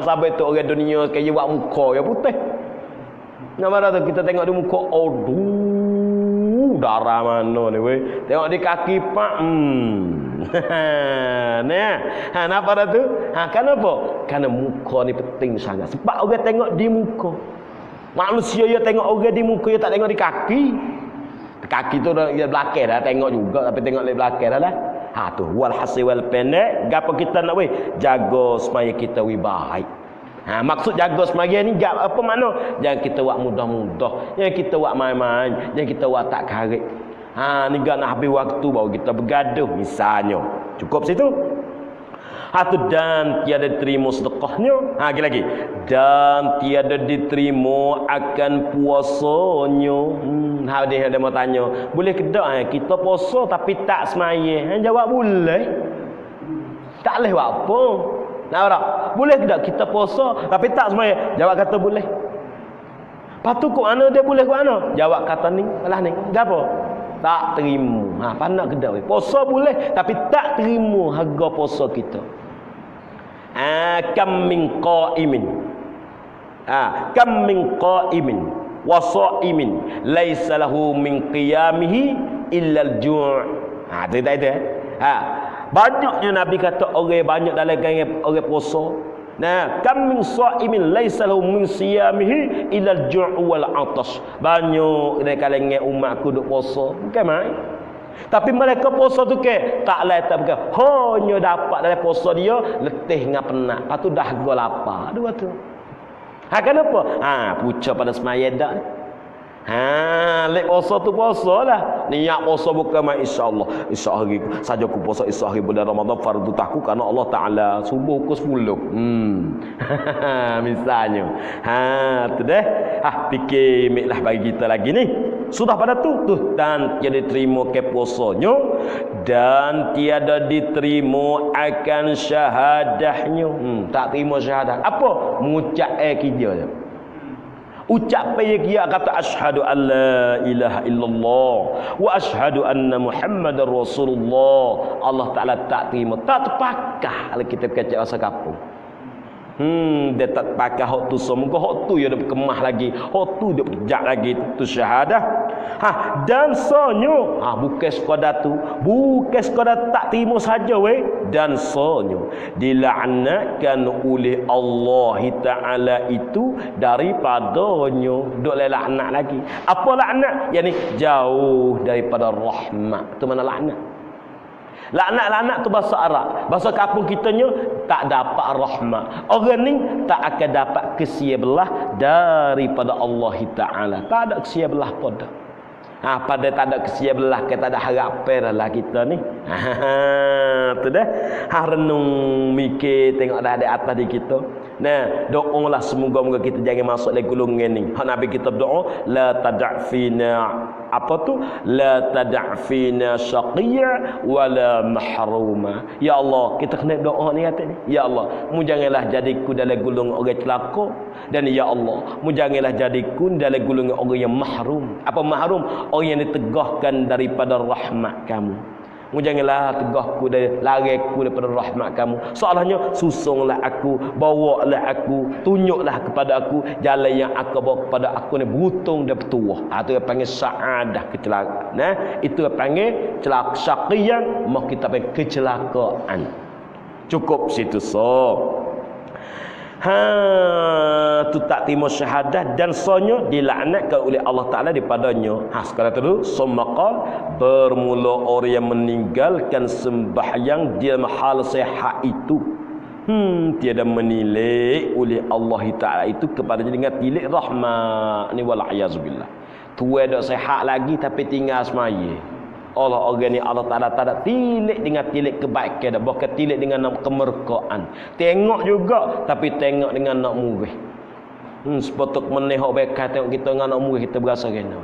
Sampai tu orang dunia kaya buat muka yang putih. Nampak tak? Kita tengok di muka, aduh, darah mana ni weh. Tengok di kaki pak. Nah, kenapa dah tu? Kenapa? Karena muka ni penting sangat. Sebab orang tengok di muka. Manusia dia tengok orang di muka, dia tak tengok di kaki. Kaki tu dia belakang dah tengok juga, tapi tengok di belakang dah lah. Tu walhasil wal pendek, gapo kita nak weh? Jaga semaya kita wi baik. Maksud jaga semaya ni apa makna? Jangan kita buat mudah-mudah, jangan kita buat main-main, jangan kita buat tak karek. Ni gak nak habis waktu baru kita bergaduh misalnya. Cukup situ. Dan tiada diterima sedekahnya. Lagi. Dan tiada diterima akan puasanya. Dia ada mau tanya, boleh ke tak kita puasa tapi tak semaya? Jawab boleh. Tak boleh buat apa? Nak tak? Boleh ke tak kita puasa tapi tak semaya? Jawab kata boleh. Patu kok ana dia boleh kok ana? Jawab kata ni, alah ni. Gapo? Tak terima. Panak ke tak? Puasa boleh tapi tak terima harga puasa kita. Kam min qa'imin. Kam min qa'imin wa sha'imin laisa lahu min qiyamihi illa al-ju'. Tu tak ada. Banyaknya Nabi kata orang banyak dalam orang puasa. Kam min sha'imin laisa lahu min siyamihi illa al-ju' wal 'atash. Banyak dari kalangan umatku duk puasa, bukan mai. Tapi mereka puasa tu tak lain tak bukan. Hanya dapat dari puasa dia letih dengan penat. Lepas tu dah go lapar. Dua tu. Kenapa? Puca pada semaya dak. Lek puasa tu puasa lah. Niat puasa bukan main insya-Allah. Esok hari saja aku puasa esok hari bulan Ramadan fardu tahku kerana Allah Taala subuh pukul 10. Misalnya. Tu deh. Fikir miklah bagi kita lagi ni. Sudah pada tu dan tiada diterima ke puasanya dan tiada diterima akan syahadahnya. Tak terima syahadah. Apa? Mengucap kerja. Ucap dia kata asyhadu an la ilaha illallah wa asyhadu anna Muhammadar Rasulullah. Allah Taala tak terima, tak terpakah kalau kita kecek bahasa kampung. Dia tak pakai hak tu semoga hak tu dia berkemah lagi, hak tu dia pejak lagi tu syahadah. Dan sonyo bukan sekadar tu, bukan sekadar tak terima saja weh, dan sonyo dilaknatkan oleh Allah Taala itu daripadanya. Duk laknat lagi. Apa laknat? Yani jauh daripada rahmat. Tu mana laknat? Laknat tu bahasa Arab. Bahasa kampung kitanya tak dapat rahmat. Orang ni tak akan dapat kesia belah daripada Allah Taala. Tak ada kesia belah pada. Pada tak ada kesia belah, kita tak ada harapan lah kita ni. Tu dah. Renung mikir tengok dah ada atas di kita. Doalah semoga-moga kita jangan masuk dalam golongan ni. Nabi kita berdoa, la tad'fina la tad'fina syaqiyya wala mahruma. Ya Allah, kita kena doa ni kata ni. Ya Allah, mu janganlah jadiku dalam golongan orang celaka, dan ya Allah, mu janganlah jadiku dalam golongan orang yang mahrum. Apa mahrum? Orang yang ditegahkan daripada rahmat kamu. Mu janganlah tegahku dari lariku daripada rahmat kamu. Soalnya susunglah aku, bawalah aku, tunjuklah kepada aku jalan yang aku bawa kepada aku ni beruntung dan bertuah. Itu yang panggil saadah, kecelakaan. Itu yang panggil syaqiyan, mau kita panggil kecelakaan. Cukup situ tu tak terima syahadah dan sonyo dilaknatkan oleh Allah Taala daripadanya. Sekali tu summaqal bermula orang yang meninggalkan sembahyang dia mahal sehat itu tiada menilai oleh Allah Taala itu kepadanya dengan tilik rahmat ni wal iazubillah. Tua dak sehat lagi tapi tinggal semaya. Orang ni Allah Taala tak ada tilik dengan tilik kebaikan dah, bukan tilik dengan nak kemerkaan. Tengok juga tapi tengok dengan nak murih. Sepotok menehok bekai tengok kita dengan nak murih kita berasa kena.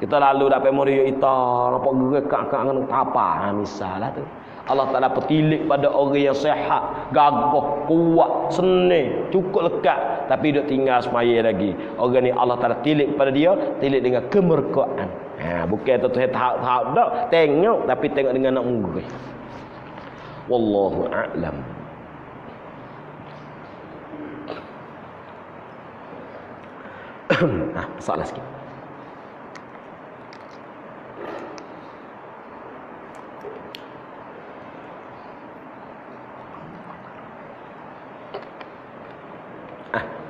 Kita lalu dapat murih kita nampak gerak dengan apa misalnya tu. Allah Taala petilik pada orang yang sehat, gagah, kuat, seni, cukup lekat tapi duk tinggal semaya lagi. Orang ni Allah Taala tilik pada dia, tilik dengan kemerkaan. Bukan tu tahap dak, tengok tapi tengok dengan nak murih. Wallahu a'lam. Soalan sikit.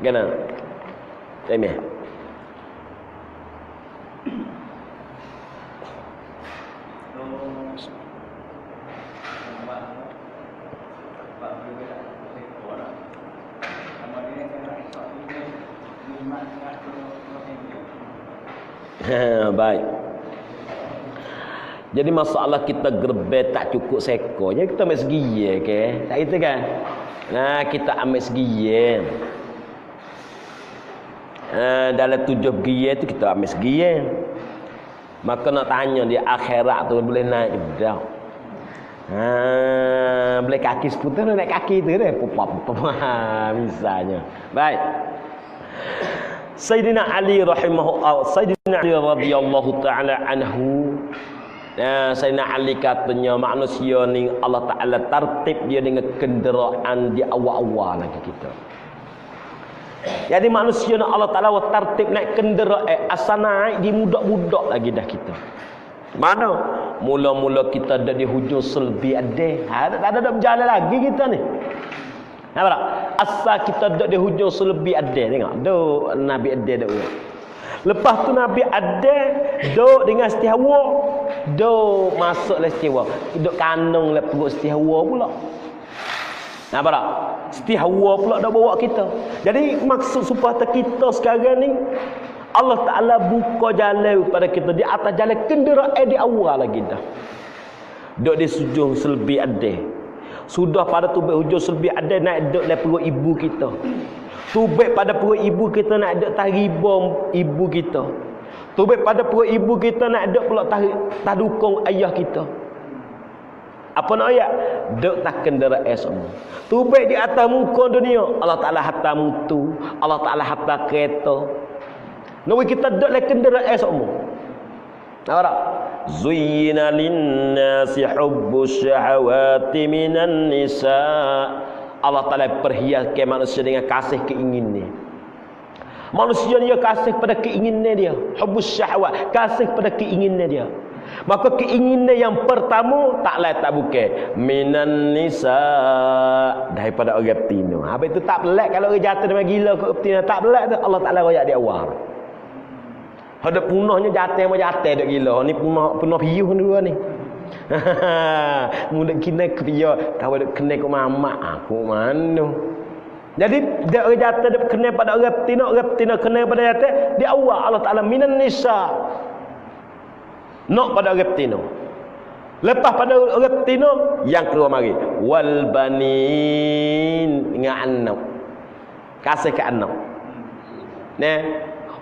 Kena. Ini. Baik. Jadi masalah kita gerbe tak cukup sekor, jadi kita ambil segiye ke? Tak gitu kan? Nah, kita ambil segiye. Dalam 7 giye tu kita ambil segiye. Maka nak tanya di akhirat tu boleh naik ke tak? Boleh kaki seputar naik kaki tu dah. Misalnya. Baik. Sayyidina Ali Sayyidina Ali radhiyallahu taala anhu, Sayyidina Ali katanya manusia ni Allah Taala tertib dia dengan kenderaan di awal-awal lagi kita. Jadi manusia ni Allah Taala tertib naik kenderaan asal naik di budak-budak lagi dah kita. Mana? Mula-mula kita ada di hujung selbi ada. Tak ada berjalan lagi kita ni. Nampak tak? Asal kita duduk di hujung selbi ada. Tengok. Duk Nabi ada duk. Lepas tu Nabi ada duk dengan setihawa. Duk masuk le setihawa. Duk kandung le perut setihawa pula. Nampak tak? Setihawa pula dah bawa kita. Jadi maksud supaya kita sekarang ni Allah Ta'ala buka jalan pada kita di atas jalan kenderaan di awal lagi dah. Duk di hujung selbi ada. Sudah pada tubik hujung selbi ada nak duduk dalam perut ibu kita. Tubik pada perut ibu kita nak duduk taribom ibu kita. Tubik pada perut ibu kita nak duduk pula tadukung ayah kita. Apa nak ayat? Duduk tak kenderaan semua. Tubik di atas muka dunia Allah Ta'ala hantar mutu, Allah Ta'ala hantar kereta. Nawi kita duduk dalam kenderaan semua. Nampak tak? Zuyyina lin-nasi hubbus syahawati minan nisa. Allah Ta'ala perhiaskan manusia dengan kasih keinginan. Manusia dia kasih pada keinginan dia. Hubbus syahawat, kasih pada keinginan dia. Maka keinginan yang pertama tak lain tak bukan minan nisa, daripada orang betina. Habis itu tak pelik kalau orang jatuh dengan gila ke betina, tak pelik tu Allah Ta'ala royak di awal. Ada punahnya jatuh dek gila. Ni punah piuh dulu ni. Mudah kena kepia, kau dek kena ke mamak aku mana. Jadi dia orang jatuh dia kena pada orang betina kena pada jatuh di awal Allah Taala minan nisa. Nak pada orang betina. Lepas pada orang betina yang keluar mari wal banin dengan anak. Kasih ke anak. Nah,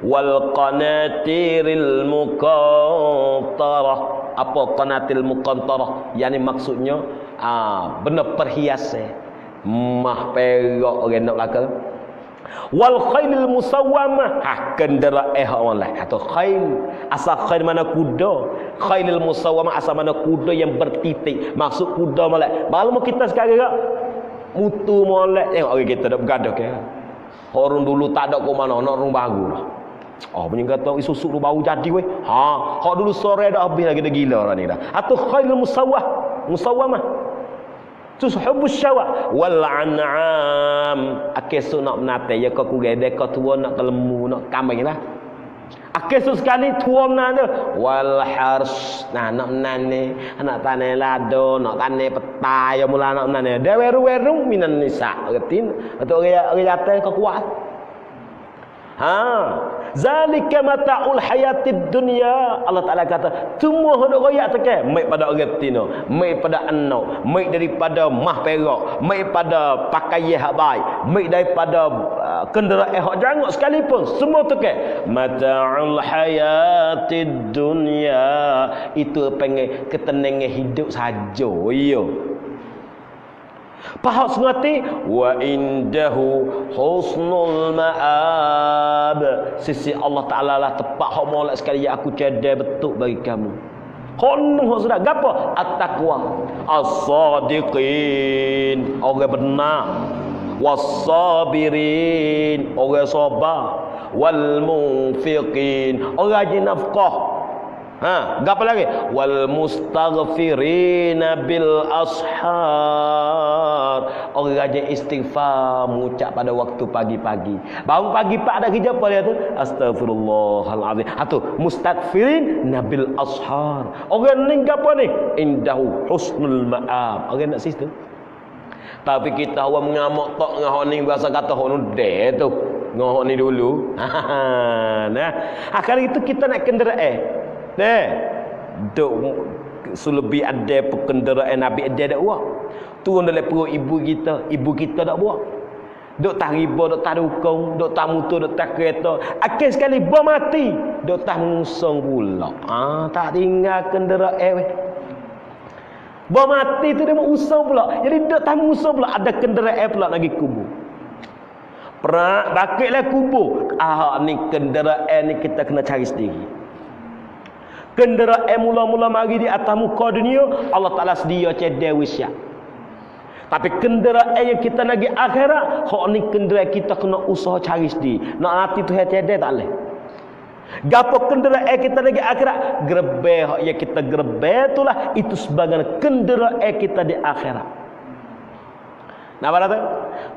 wal qanatiril muqantarah. Apa qanatil muqantarah? Yani maksudnya benda perhiasan, mah perak orang nak belaka. Wal khailil musawwamah, kenderaan orang lain atau khail. Asal khail mana kuda. Khailil musawwamah asal mana kuda yang bertitik. Maksud kuda molek. Maklum kita sekarang mutu molek. Tengok orang kita dak bergaduh ke. Orang dulu tak ada ke mana, nak orang baru lah. Punya kata Isuzu tu baru jadi weh. Hak dulu sore dah habis lagi dah gila orang ni dah. Atau khailul musawwamah. Tu hubbus syawah wal an'am. Akesu nak menate ya kau kurang dek kau tua nak kelemu nak kambing lah. Akesu sekali tua nak tu wal hars. Nak menane, nak tane lado, nak tane petai mula nak menane. Dia weru minan nisa. Retin atau orang jatuh kau kuat. Zalika mata'ul hayatid dunya. Allah Ta'ala kata semua hendak royak tekan mai pada orang betina, mai pada anak, mai daripada mah perak, mai pada pakaian hak baik, mai daripada kenderaan hak jangok sekalipun semua tekan mata'ul hayatid dunya. Itu panggil ketenangan hidup saja ya. Pahak sengati wa indahu husnul ma'ab. Sisi Allah Ta'ala lah tepat hak molek sekali yang aku cadai betul bagi kamu. Konuh hak sudah gapo? At-taqwa, as-sadiqin, orang benar, was-sabirin, orang sabar, wal munfiqin, orang rajin nafkah. Gapo lagi? Wal mustaghfirina bil ashar. Orang rajin istighfar mengucap pada waktu pagi-pagi. Bangun pagi pak ada kerja apa dia tu? Astagfirullahalazim. Tu mustaghfirin nabil ashar. Orang ni gapo ni? Indahu husnul ma'ab. Orang nak situ. Tapi kita orang mengamuk tok ngah ni bahasa kata hon de tu. Ngah ni dulu. Nah, kali itu kita nak kenderaan. Duk selebi ada pengenderaan Nabi ada buat. Turun dalam perut ibu kita tak buat. Duk tak riba, duk tak dukung, duk tak motor, duk tak kereta. Akhir sekali bom mati, duk tak mengusung pula. Tak tinggal kenderaan weh. Bom mati tu dia mau usung pula. Jadi duk tak mengusung pula, ada kenderaan pula lagi kubur. Perak bakitlah kubur. Ni kenderaan ni kita kena cari sendiri. Kenderaan mula-mula mari di atas muka dunia, Allah Ta'ala sedia cedek wisyak. Tapi kenderaan yang kita nak pergi akhirat, hak ni kenderaan kita kena usaha cari sendiri. Nak hati tu cedek tak boleh. Gapo kenderaan kita nak pergi akhirat, gerbe hak yang kita gerbe itulah itu sebagai kenderaan kita di akhirat. Nampak tak?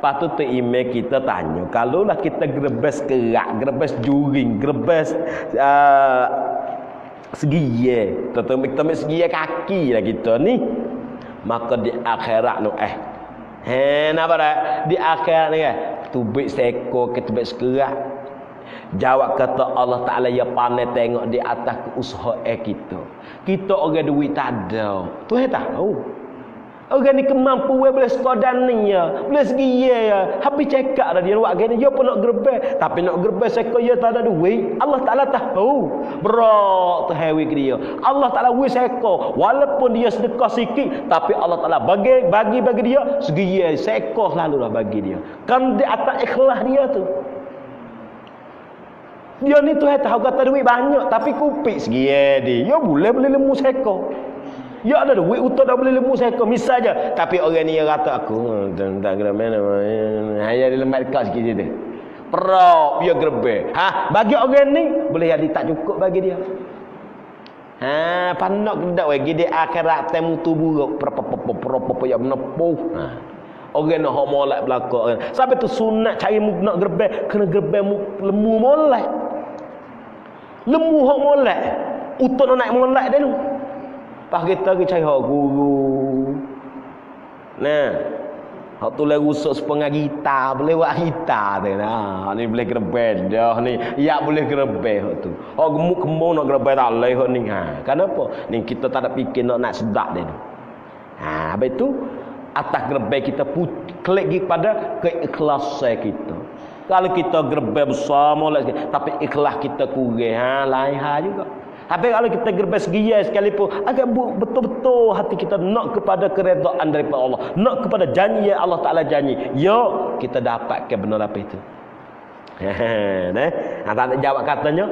Patut tu email kita tanya, kalaulah kita gerbes kerak, gerbes juring, gerbes segiye, kita ambil segiye kaki lah kita ni, maka di akhirat tu nampak tak? Di akhirat ni tubik seekor ke tubik sekerak, jawab kata Allah Ta'ala ya pandai tengok di atas usaha kita orang duit tak ada tu tahu. Orang ni kemampuan boleh sekodan ni ya, boleh segi ya. Habis cakap dah dia buat gini, dia pun nak gerbel, tapi nak gerbel seko ya tak ada duit. Allah Taala tahu. Berat tu hewi ke dia. Allah Taala wis seko, walaupun dia sedekah sikit, tapi Allah Taala bagi dia segi ya, seko selalulah bagi dia. Kan di atas ikhlas dia tu. Dia ni tu tahu kata duit banyak, tapi kupik segi ya dia. Ya boleh lemu seko. Ya ada duit untuk dah boleh lemu seko misal je. Tapi orang ni yang kata aku tak kena mana hanya di lembat dekat sikit je. Perap dia gerbe. Bagi orang ni boleh jadi tak cukup bagi dia. Panak kedak bagi dia akhirat temu tu buruk perapa yang menepuh. Orang nak hok molek belaka. Sampai tu sunat cari nak gerbe kena gerbe lemu molek. Lemu hok molek. Untuk nak naik molek dia tu. Pak kita ke cari hak guru. Nah, hak tu lah rusak sepengah gitar, boleh buat gitar tu. Nah, ni boleh gerebek dah ni. Ya boleh gerebek hak tu. Hak gemuk-gemuk nak gerebek tak leh hak ni. Kenapa? Ni kita tak ada fikir nak sedap dia tu. Habis tu atas gerebek kita klik kepada keikhlasan kita. Kalau kita gerebek besar molek tapi ikhlas kita kurang, lain hal juga. Tapi kalau kita gerbes gaya sekalipun agak betul-betul hati kita nak kepada keredaan daripada Allah, nak kepada janji yang Allah Ta'ala janji, ya kita dapatkan benar apa itu. Tak nak jawab katanya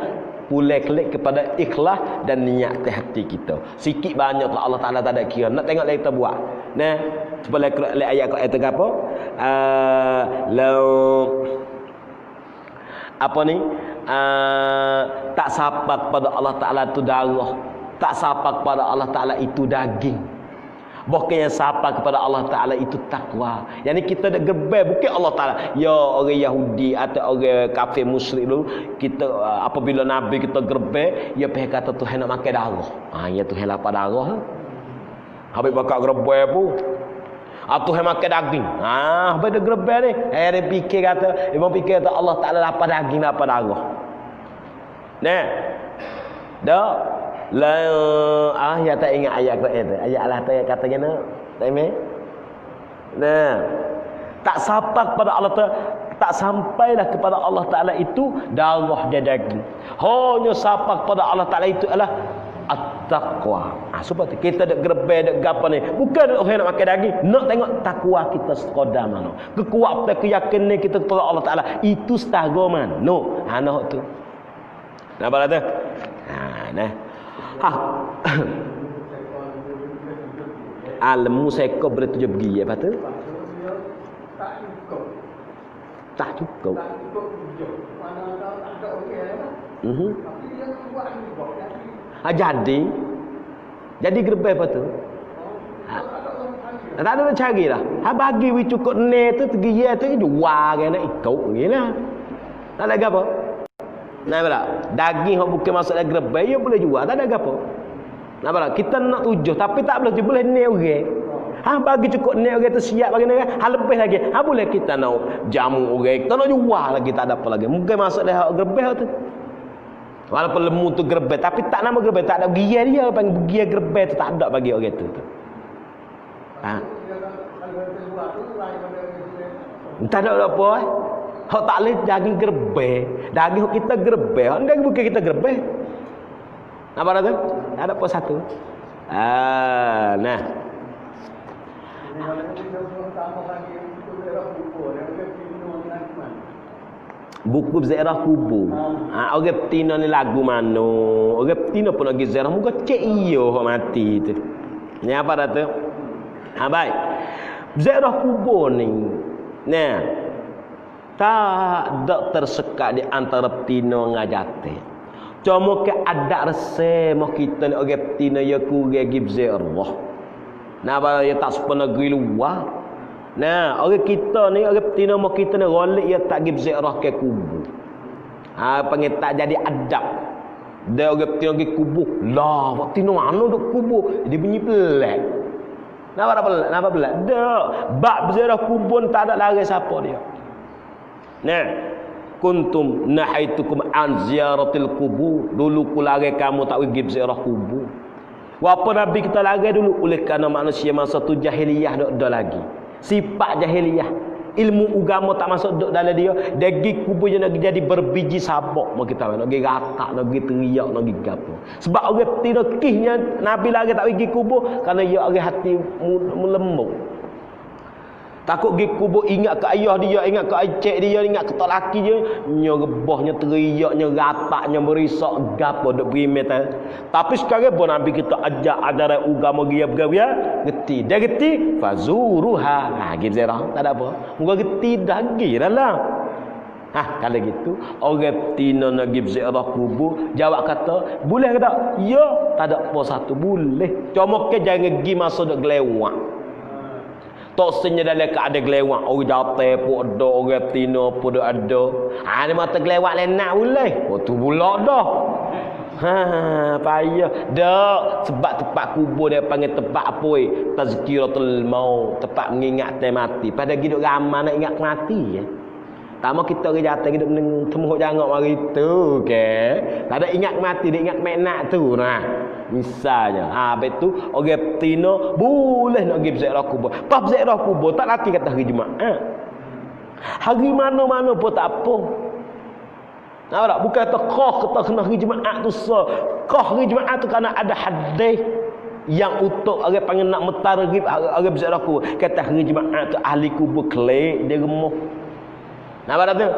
pulai klik kepada ikhlas dan niat hati kita. Sikit banyak Allah Ta'ala tak ada kira. Nak tengok lagi kita buat. Sebelum ayat itu apa? Apa ni? Tak sapak pada Allah Ta'ala itu darah, tak sapak pada Allah Ta'ala itu daging. Bukan yang sapa kepada Allah Ta'ala itu takwa. Yang ni kita dah gerbel bukan Allah Ta'ala. Ya orang Yahudi atau orang kafir musyrik dulu, kita apabila Nabi kita gerbel, dia pergi kata Tuhan nak makan darah. Ya Tuhan lapar darah. Habis bakal gerbel pun Tuhan makan daging. Pada gerbel ni dia fikir kata, dia fikir kata Allah Ta'ala lapar daging, lapar darah. Nah, dah ya tak ingat ayat Quran tu. Ayat Allah tu katanya nak tak ingat. Nah, tak sapak pada Allah Ta'ala, tak sampailah kepada Allah Ta'ala itu darah dan daging. Hanya sapak pada Allah Ta'ala itu adalah at-taqwa. Sebab tu kita dak gerbel dak gapo ni. Bukan orang nak makan daging, nak tengok takwa kita sekadar mana. Kekuatan keyakinan kita kepada Allah Ta'ala itu setara mana. Nah tu. Nampak tak? Lemu seko boleh tujuh pergi apa tu? Tak cukup. Jadi gerbeh apa tu? Tak ada nak cari lah. Bagi we cukup ne tu pergi tu jual ke nak ikut gila. Tak ada apa. Nah tak? Daging hok bukan masuk dalam gerbeh ya boleh jual, tak ada apa. Nah tak? Kita nak tujuh tapi tak boleh boleh ne orang. Bagi cukup ne orang tu siap bagi ne. Lebih lagi. Boleh kita nak jamu orang. Kita nak jual lagi tak ada apa lagi. Mungkin masuk dalam gerbeh tu. Walaupun lemu tu gerbeh tapi tak nama gerbeh, tak ada gia dia panggil gia gerbeh tu tak ada bagi orang tu. Tak ada apa. Hak tak boleh daging gerbeh. Daging kita gerbeh. Daging bukan kita gerbeh. Apa tu? Tak ada apa satu. Nah. Buku ziarah kubur. Orang betina ni lagu mana? Orang betina pun lagi ziarah muka cek iyo hok mati tu. Ni apa dah tu? Baik. Ziarah kubur ni. Nah. Tak ada tersekat di antara betina dengan jati. Cuma ke adat rasa mak kita ni orang betina ya kurang gi ziarah. Nah apa ya tak sepena negeri luar. Nah, orang kita ni, orang betina mak kita ni rolik ya tak pergi ziarah ke kubur. Panggil tak jadi adab. Dia orang betina pergi kubur. Lah, betina mana duk kubur? Dia bunyi pelik. Napa pelik? Dak, bab ziarah kubur tak ada lari siapa dia. Nah, kuntum nahaitukum an ziyaratil kubur. Dulu ku lari kamu tak pergi ziarah kubur. Wapa Nabi kita lari dulu oleh kerana manusia masa tu jahiliyah dak ada lagi. Sifat jahiliyah, ilmu agama tak masuk dalam dia. Daging kubur je nak jadi berbiji sabak mau kita nak pergi ratak, nak pergi teriak, nak pergi gapo. Sebab orang tidak kihnya Nabi lagi tak pergi kubur kerana dia orang hati melembut. Takut pergi kubur ingat ke ayah dia, ingat ke acik dia, ingat ke tok laki dia, nya rebahnya teriaknya rataknya berisak gapo dok beri metal. Tapi sekarang pun Nabi kita ajak ajaran agama dia bergaya, geti. Dia geti fazuruha. Gitu zerah, tak ada apa. Muka geti dah giralah. Kalau gitu orang betina nak pergi ziarah kubur, jawab kata, boleh ke tak? Ya, tak ada apa satu, boleh. Cuma ke jangan pergi masuk dok gelewak. Tok senya dalam keadaan gelewak, orang jatuh pun ada, orang betina pun ada. Ni mata gelewak lenak boleh. Tu pula dah. Payah. Dak, sebab tempat kubur dia panggil tempat apa? Tazkiratul maut, tempat mengingat mati. Pada hidup ramai nak ingat mati ya. Tak mau kita orang jatuh hidup temuh jangan mari tu ke. Tak ada ingat mati, dia ingat menak tu nah. Misalnya, betul orang betina boleh nak pergi ziarah kubur. Pas ziarah kubur tak laki kata hari Jumaat. Hari mana-mana pun tak apa. Nampak tak? Bukan kata kau kata kena hari Jumaat tu sah. Kau hari Jumaat tu kerana ada hadis yang untuk orang panggil nak mentarghib orang berziarah kubur. Kata hari Jumaat tu ahli kubur kelik dia remuh. Nampak tak tu?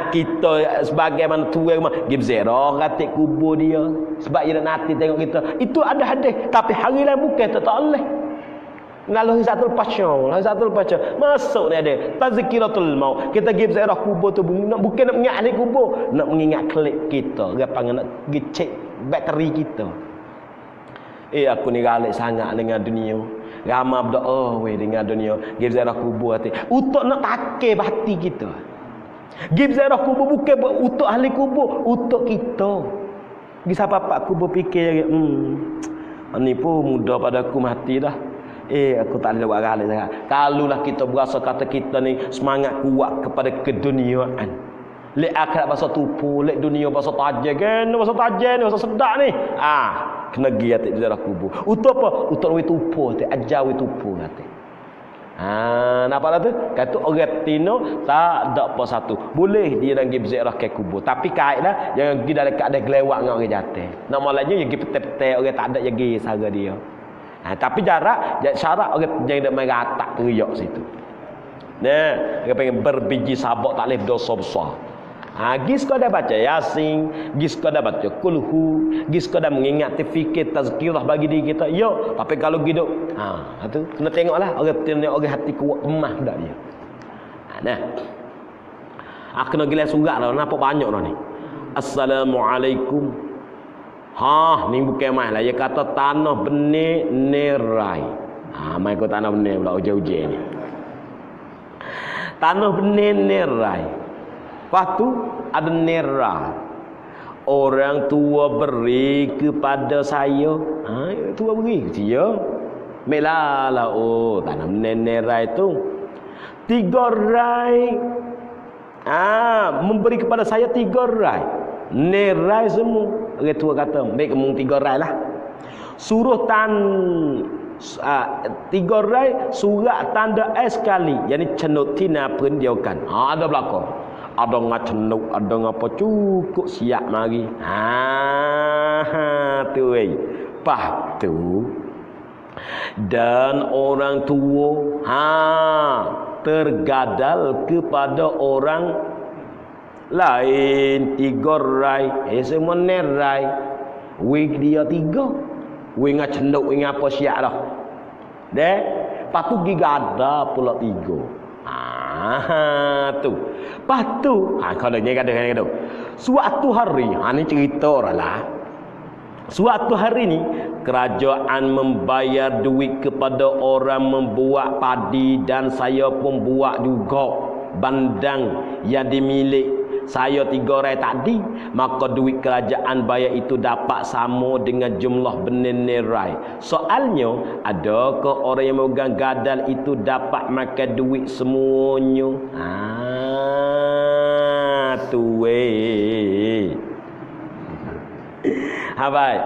Kita sebagai mana tua rumah pergi berziarah ratik kubur dia sebab dia nak nanti tengok kita. Itu ada hadis, tapi hari lain bukan tak boleh. Kalau satu passion, masuk ni ada tazkiratul maut. Kita pergi berziarah kubur tu bukan nak mengingat ahli kubur, nak mengingat klik kita. Orang panggil nak pergi cek bateri kita. Aku ni galak sangat dengan dunia. Ramai berdoa dengan dunia. Pergi berziarah kubur hati. Untuk nak takir hati kita. Pergi ziarah kubur bukan untuk ahli kubur, untuk kita. Pergi siapa pak kubur fikir ni pun muda pada aku mati dah. Aku tak ada buat galak sangat. Kalulah kita berasa kata kita ni semangat kuat kepada keduniaan. Lek akhirat pasal tupu, lek dunia pasal tajan, pasal sedap ni. Kena pergi atik ziarah kubur. Untuk apa? Untuk we tupu, ajar we tupu atik. Nampak lah tu? Kata orang betina tak ada apa satu. Boleh dia nak pergi berziarah ke kubur. Tapi kaitlah jangan pergi dalam keadaan gelewak dengan orang jatuh. Nak malahnya yang pergi petai-petai orang tak ada yang pergi sara dia. Tapi jarak syarat orang jangan nak main ratak teriak situ. Dia pengen berbiji sabak tak boleh berdosa besar. Gis kau dah baca Yasin, gis kau dah baca Kulhu, gis kau dah mengingat fikir tazkirah bagi diri kita. Yo, tapi kalau hidup tu kena tengoklah orang hati kuat emah dak dia. Nah. Kena gila surat lah, nampak banyak dah ni. Assalamualaikum. Ni bukan main lah. Dia kata tanah benih nerai. Main kau tanah benih pula uji-uji ni. Tanah benih nerai. Lepas tu ada nerai. Orang tua beri kepada saya. Tua beri ke dia? Melah lah. Tanah benih nerai tu 3 rai. Memberi kepada saya 3 rai. Nerai semua. Orang tua kata, baik kamu 3 rai lah. Suruh 3 rai surat tanda S sekali. Yang ni cenut tina perindiaukan. Ada belakang. Ada ngah cenut, ada ngapa cukup siap mari. Tu Lepas tu dan orang tua tergadal kepada orang lain 3 rai. Semua nerai. Wig dia 3. Wig ngah cenduk, wig apa siap dah. Deh, lepas tu gigada pula 3. Tu. Lepas tu, kalau dia kata. Suatu hari, ni cerita orang lah. Suatu hari ni kerajaan membayar duit kepada orang membuat padi dan saya pun buat juga bandang yang dimiliki saya 3 rai tadi. Maka duit kerajaan bayar itu dapat sama dengan jumlah benih rai. Soalnya, adakah orang yang memegang gadal itu dapat makan duit semuanya? Tu Habai.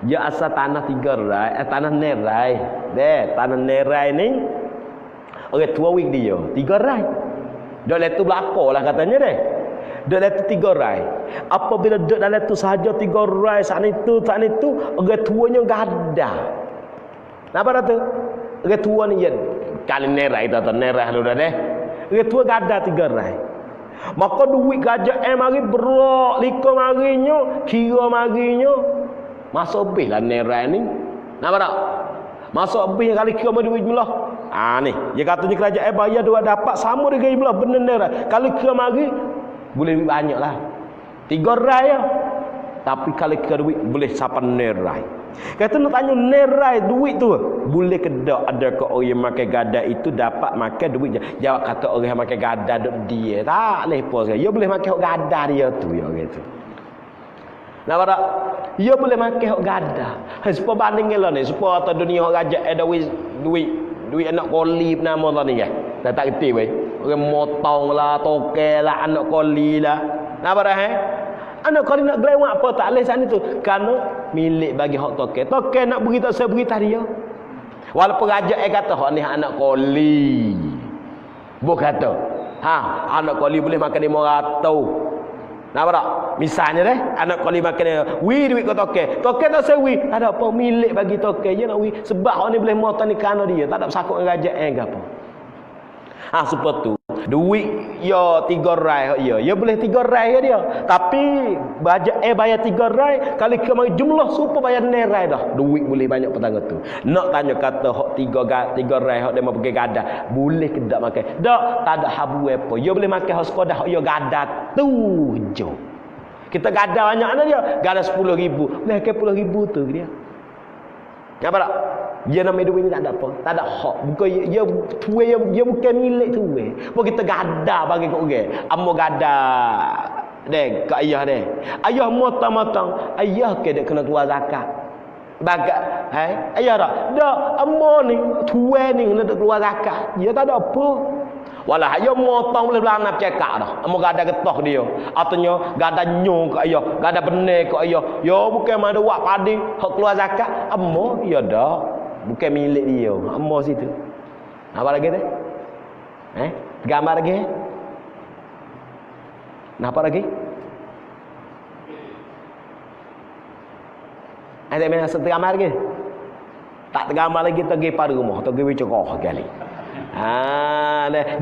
Dia asal tanah 3 rai, tanah nerai. Tanah nerai ni orang tua wik dia 3 rai. Dok letu belako lah katanya deh. Dok letu 3 rai. Apabila dok dalam tu sahaja 3 rai saat itu, orang tuanya gada. Napa dah tu? Orang tua ni ya kali nerai tu nerai lu dah deh. Orang tua gada 3 rai. Maka duit gajah mari berok 5 marinya, kira marinya masuk habis lah nerai ni. Nampak tak? Masuk habis kali kira duit jumlah. Ni, dia katanya kerajaan bayar dua dapat sama dengan jumlah benar nerai. Kalau kira mari boleh duit banyak lah. 3 rai ya. Tapi kalau kira duit boleh sampai nerai. Kata nak tanya nerai duit tu boleh ke tak? Adakah orang yang makan gada itu dapat makan duit? Jawab kata orang yang makan gada duk dia tak lepas dia boleh makan gada dia tu ya gitu. Nampak tak? Dia boleh makan gada. Supaya banding lah ni, supaya atas dunia raja ada duit anak koli nama lah ni kan. Dah tak reti weh. Orang motong lah, tokel lah, anak koli lah. Nampak tak Anak koli nak gelewak apa tak boleh sana tu. Kerana milik bagi hak tokel. Tokel nak beritahu saya beritahu dia. Walaupun raja kata hak ni anak koli. Bukan kata. Anak koli boleh makan 500. Nampak tak? Misalnya deh, anak koli makan duit ke tokel. Tokel tak sewi. Tak ada apa milik bagi tokel. Dia nak sebab hak ni boleh motong ni kerana dia. Tak ada sakut dengan raja ke apa. Seperti tu. Duit ya 3 rai ya boleh 3 rai dia. Tapi bayar 3 rai kali ke jumlah super bayar nerai dah. Duit boleh banyak petang tu. Nak tanya kata hak 3 rai hak dia mau pergi gada, boleh ke tak makan? Tak ada habu apa. Dia boleh makan hak sekodah hak dia gada 7. Kita gada banyak mana dia? Gada 10,000. Boleh ke 10,000 tu dia. Apa tak? Dia nama duit ni tak ada apa. Tak ada hak. Bukan dia bukan milik tu. Pun kita gada bagi ke orang. Amo gada dek ke ayah dek. Ayah motong-motong. Ayah ke dek kena keluar zakat. Bagat, ayah tak? Dak, amo ni tuan ni kena keluar zakat. Dia tak ada apa. Walah ayah motong boleh belanap cekak dah. Amo gada getah dia. Artinya gada nyong ke ayah, gada benih ke ayah. Yo bukan mana buat padi hak keluar zakat. Amo ya dak. Bukan milik dia. Amo situ. Apa lagi tu? Gambar lagi? Apa lagi? Ada mana setergambar lagi? Tak tergambar lagi pergi pada rumah, pergi bicara kali.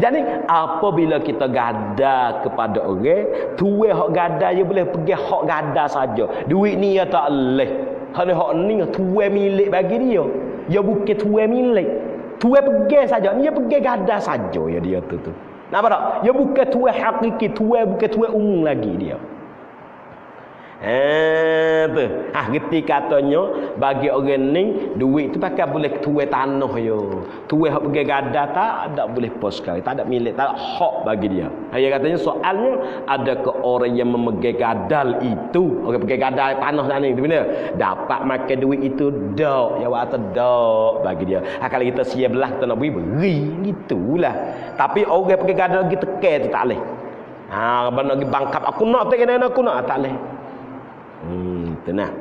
Jadi apabila kita gada kepada orang, tuai hak gada dia boleh pergi hak gada saja. Duit ni ya tak leh. Hak ni tuai milik bagi dia. Dia bukan tuai milik. Tuai pergi saja. Dia pergi gada saja ya dia tu. Nampak tak? Dia bukan tuai hakiki, bukan tuai umum lagi dia. tu. Reti katanya bagi orang ni duit tu pakai boleh tuai tanah yo. Tuai hak pergi gada tak boleh pos sekali. Tak ada milik, tak ada hak bagi dia. Dia katanya soalnya ada ke orang yang memegang gadal itu. Orang pergi gadal tanah sana itu benar. Dapat makan duit itu dak. Ya waktu dak bagi dia. Kalau kita siap belah kita nak beri gitulah. Tapi orang pergi gadal lagi tekan tu tak boleh. Abang lagi bangkap aku nak tak kena aku nak tak boleh. Tenang.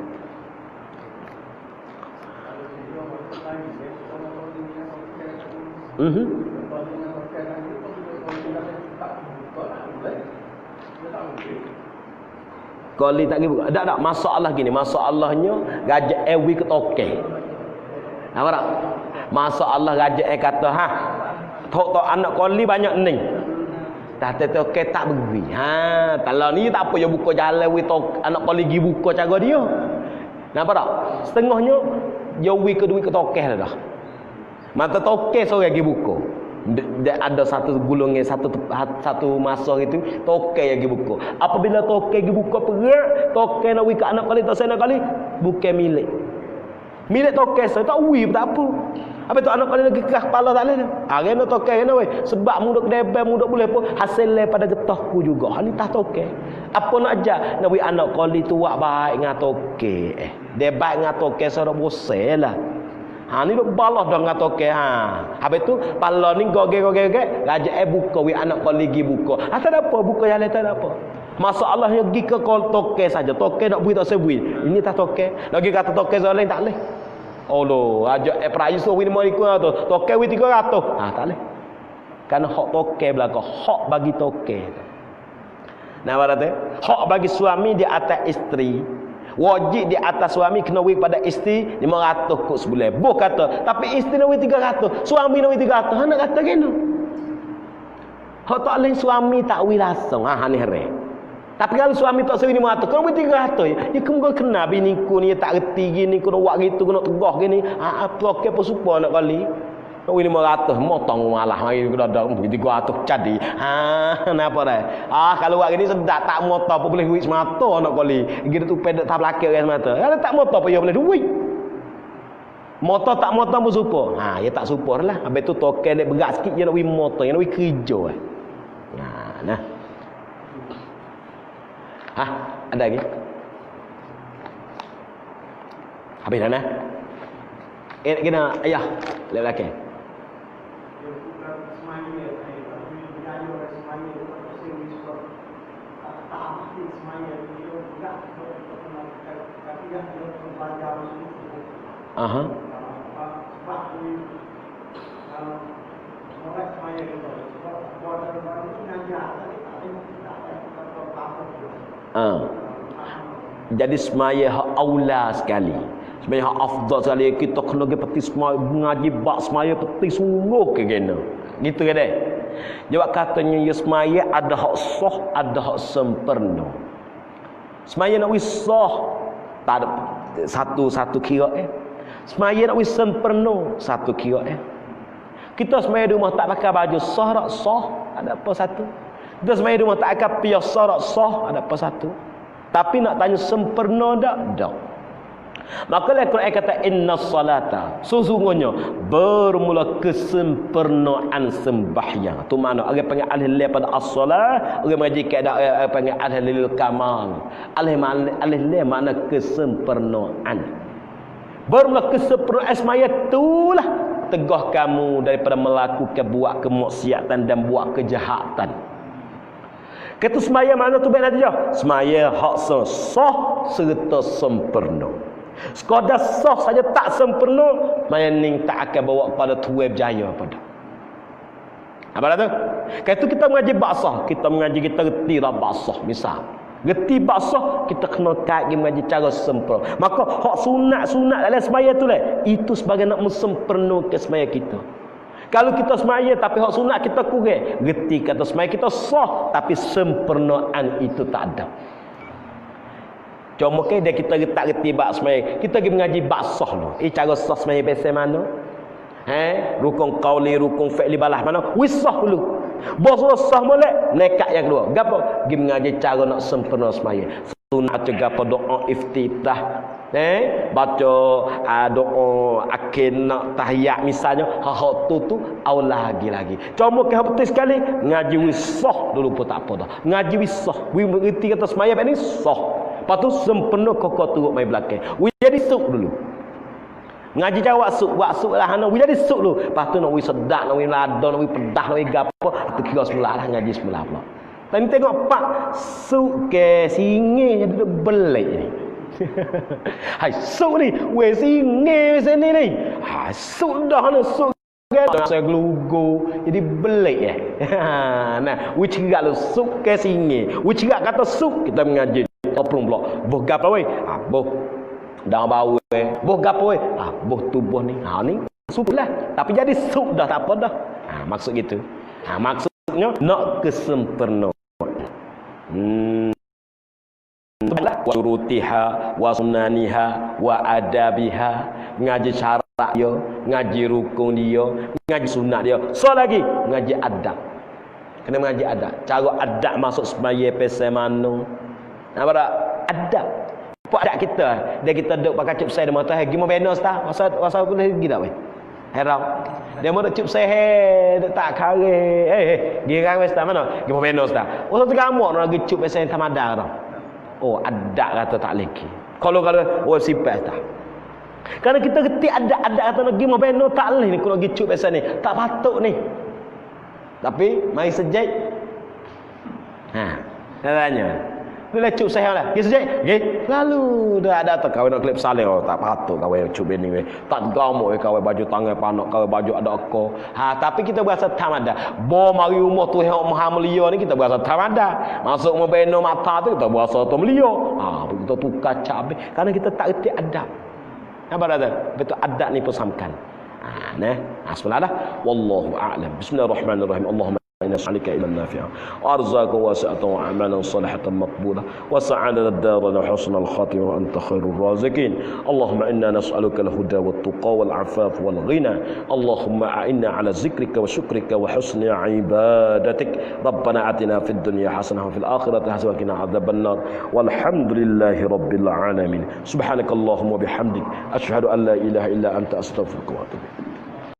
Kali tak buka. Tak masalah gini, masalahnya gajak ewi ke toke. Apa tak? Masalah gajak kata tok anak kali banyak ni. Dah toke tak beri. Kalau ni tak apa dia buka jalan wi tok anak kali gi buka cara dia. Nampak tak? Setengahnya dia wi ke duit ke toke dah. Mata toke seorang gi buka. Ada satu gulungnya satu masa itu toke yang gi buka. Apabila toke gi buka perak, toke nak wi ke anak kali tak sana kali bukan milik. Milik toke saya tak wi tak apa. Apa tu anak kali lagi kerah kepala tak leh. Kena toke kena weh. Sebab mudak debel mudak boleh pun hasil pada getahku juga. Ni tak toke. Apa nak ajar? Nak wi anak kali tu buat baik dengan toke. Dia baik dengan toke sorok bosel lah. Ni duk balas dah dengan toke. Habis tu pala ni goge raja buka wi anak kali gi buka. Tak ada apa buka jalan tak ada apa. Masalahnya gi ke toke saja. Toke nak bui tak sebui. Ini tak toke. Lagi kata toke lain tak leh. Oh lo, ajak price tu win mari ku tu. Toke wi 300. Tak leh. Kan hak toke belaka, hak bagi toke. Nah berarti hak bagi suami di atas isteri. Wajib di atas suami kena wi pada isteri 500 kok sebulan. Boh kata, tapi isteri nak wi 300, suami nak wi 300. Nak kata kena. Hak tak leh suami tak wi langsung. Ni hare. Tapi kalau suami tak sewi 500, kau beri 300. Ya kamu kena bini ku ni tak reti gini, kena buat gitu, kena tegah gini. Okey apa supa nak kali. Kau 500 motong malah mari kena ada 300 jadi. Kenapa dah? Kalau buat gini sedap tak motor apa boleh duit semata nak kali. Gitu tu pedek tak belakang kan semata. Kalau tak motor apa ya boleh duit. Motor tak motor pun supa. Ya tak supa lah. Habis tu token dia berat sikit je nak wi motor, nak wi kerja. Nah. Ada lagi? Habis dah nah. Kena ayah lelaki. Jadi semaya hak aula sekali. Semaya hak afdal sekali kita kena pergi semaya mengaji bab semaya pergi sungguh ke kena. Gitu ke dah. Jawab katanya ya semaya ada hak sah, ada hak sempurna. Semaya nak wis sah tak ada satu kira Semaya nak wis sempurna satu kira Kita semaya di rumah tak pakai baju sah tak sah, ada apa satu. Kita semaya di rumah tak pakai pias sah tak sah, ada apa satu. Tapi nak tanya sempurna tak? Maka Al-Quran kata inna salata, sesungguhnya bermula kesempurnaan sembahyang. Tu makna orang panggil alih pada as-salat, orang mengaji kaedah panggil alih kamal. Alih makna kesempurnaan. Bermula kesempurnaan semaya itulah tegah kamu daripada melakukan buat kemaksiatan dan buat kejahatan. Kata semaya mana tu baik nanti je? Semaya hak sah serta sempurna. Sekadar sah saja tak sempurna, semaya ni tak akan bawa pada tuai berjaya pada. Apa tu? Kata kita mengaji baksah, kita mengaji kita reti dah baksah misal. Reti baksah kita kena kait mengaji cara sempurna. Maka hak sunat dalam semaya tu lah, itu sebagai nak mensempurnakan semaya kita. Kalau kita semaya tapi hak sunat kita kurang, reti kata semaya kita sah tapi sempurnaan itu tak ada. Cuma ke dia kita tak reti bab semaya, kita pergi mengaji bab sah dulu. Cara sah semaya biasa mana? Rukun qauli, rukun fi'li balah mana? Wisah dulu. Bos sah molek, nekat yang kedua. Gapo? Pergi mengaji cara nak sempurna semaya. sunat juga doa iftitah. Baca doa akhir nak tahiyat misalnya, hak tu au lagi. Cuma ke betul sekali ngaji wisah dulu pun tak apa dah. Ngaji wisah, we mengerti kata semayang ni sah. Lepas tu sempena kokok turut mai belakang. We jadi suk dulu. Ngaji jawab suk, buat suk lah hana, we jadi suk dulu. Lepas tu nak we sedak, nak we lada, nak we pedah, nak we gapo, tu kira semula lah ngaji semula pula. Tadi tengok pak suk ke singe jadi belik ni. Hai suk ni, we singe sini ni. Ha suk dah ni suk kan saya gelugu jadi belik nah, we cerak lu suk ke singe. We cerak kata suk kita mengaji. Toplong pula. Boh gapo we? Boh dah bau we. Boh gapo we? Boh tubuh ni. Ni suk lah. Tapi jadi suk dah tak apa dah. Maksud gitu. Maksudnya nak kesempurnaan. Wa surutiha wa sunaniha wa adabiha, ngaji syarat dia, ngaji rukun dia, ngaji sunat dia. So lagi ngaji adab. Kena mengaji adab. Cara adab masuk sembahyang pesai mano. Apa dak? Adab. Apa adab kita? Dia kita duduk pakai cup saya di motor, gi mau benos tak? Masa aku dah gi dak weh. Herau. Dia mau cup saya duk tak kare. Gi kan wes tak mana? Gi mau benos tak? Masa tu kamu nak gi cup pesai tamada dah. Oh, ada kata tak lagi. Kalau sifat tak. Karena kita reti ada kata nak pergi mau beno tak leh ni kalau pergi cuk biasa ni. Tak patut ni. Tapi mai sejak. Tanya. Bila cuk saya lah. Pergi sejak. Okey. Lalu dah ada tak kau nak klip saleh tak patut kau cuk bini we. Tak gamuk kau baju tangan panak kau baju ada ko. Tapi kita berasa tamada. Bo mari umur tu hang maha mulia ni kita berasa tamada. Masuk mau beno mata tu kita berasa tu mulia. Kita tukar cabe karena kita tak reti adab. Apa dah? Betul adab ni pun samkan. Bismillah. Wallahu a'lam. Bismillahirrahmanirrahim. Allahumma إن نسألك علما نافعا وأرزاقا واسعة وأعمالا صالحة مقبولة وسعادة الدار وحسن الخاتمة وأنت خير الرازقين. اللهم إنا نسألك الهدى والتقى والعفاف والغنى. اللهم أعنا على ذكرك وشكرك وحسن عبادتك. ربنا آتنا في الدنيا حسنة وفي الآخرة حسنة وقنا عذاب النار والحمد لله رب العالمين. سبحانك اللهم وبحمدك أشهد أن لا إله إلا أنت أستغفرك وأتوب إليك.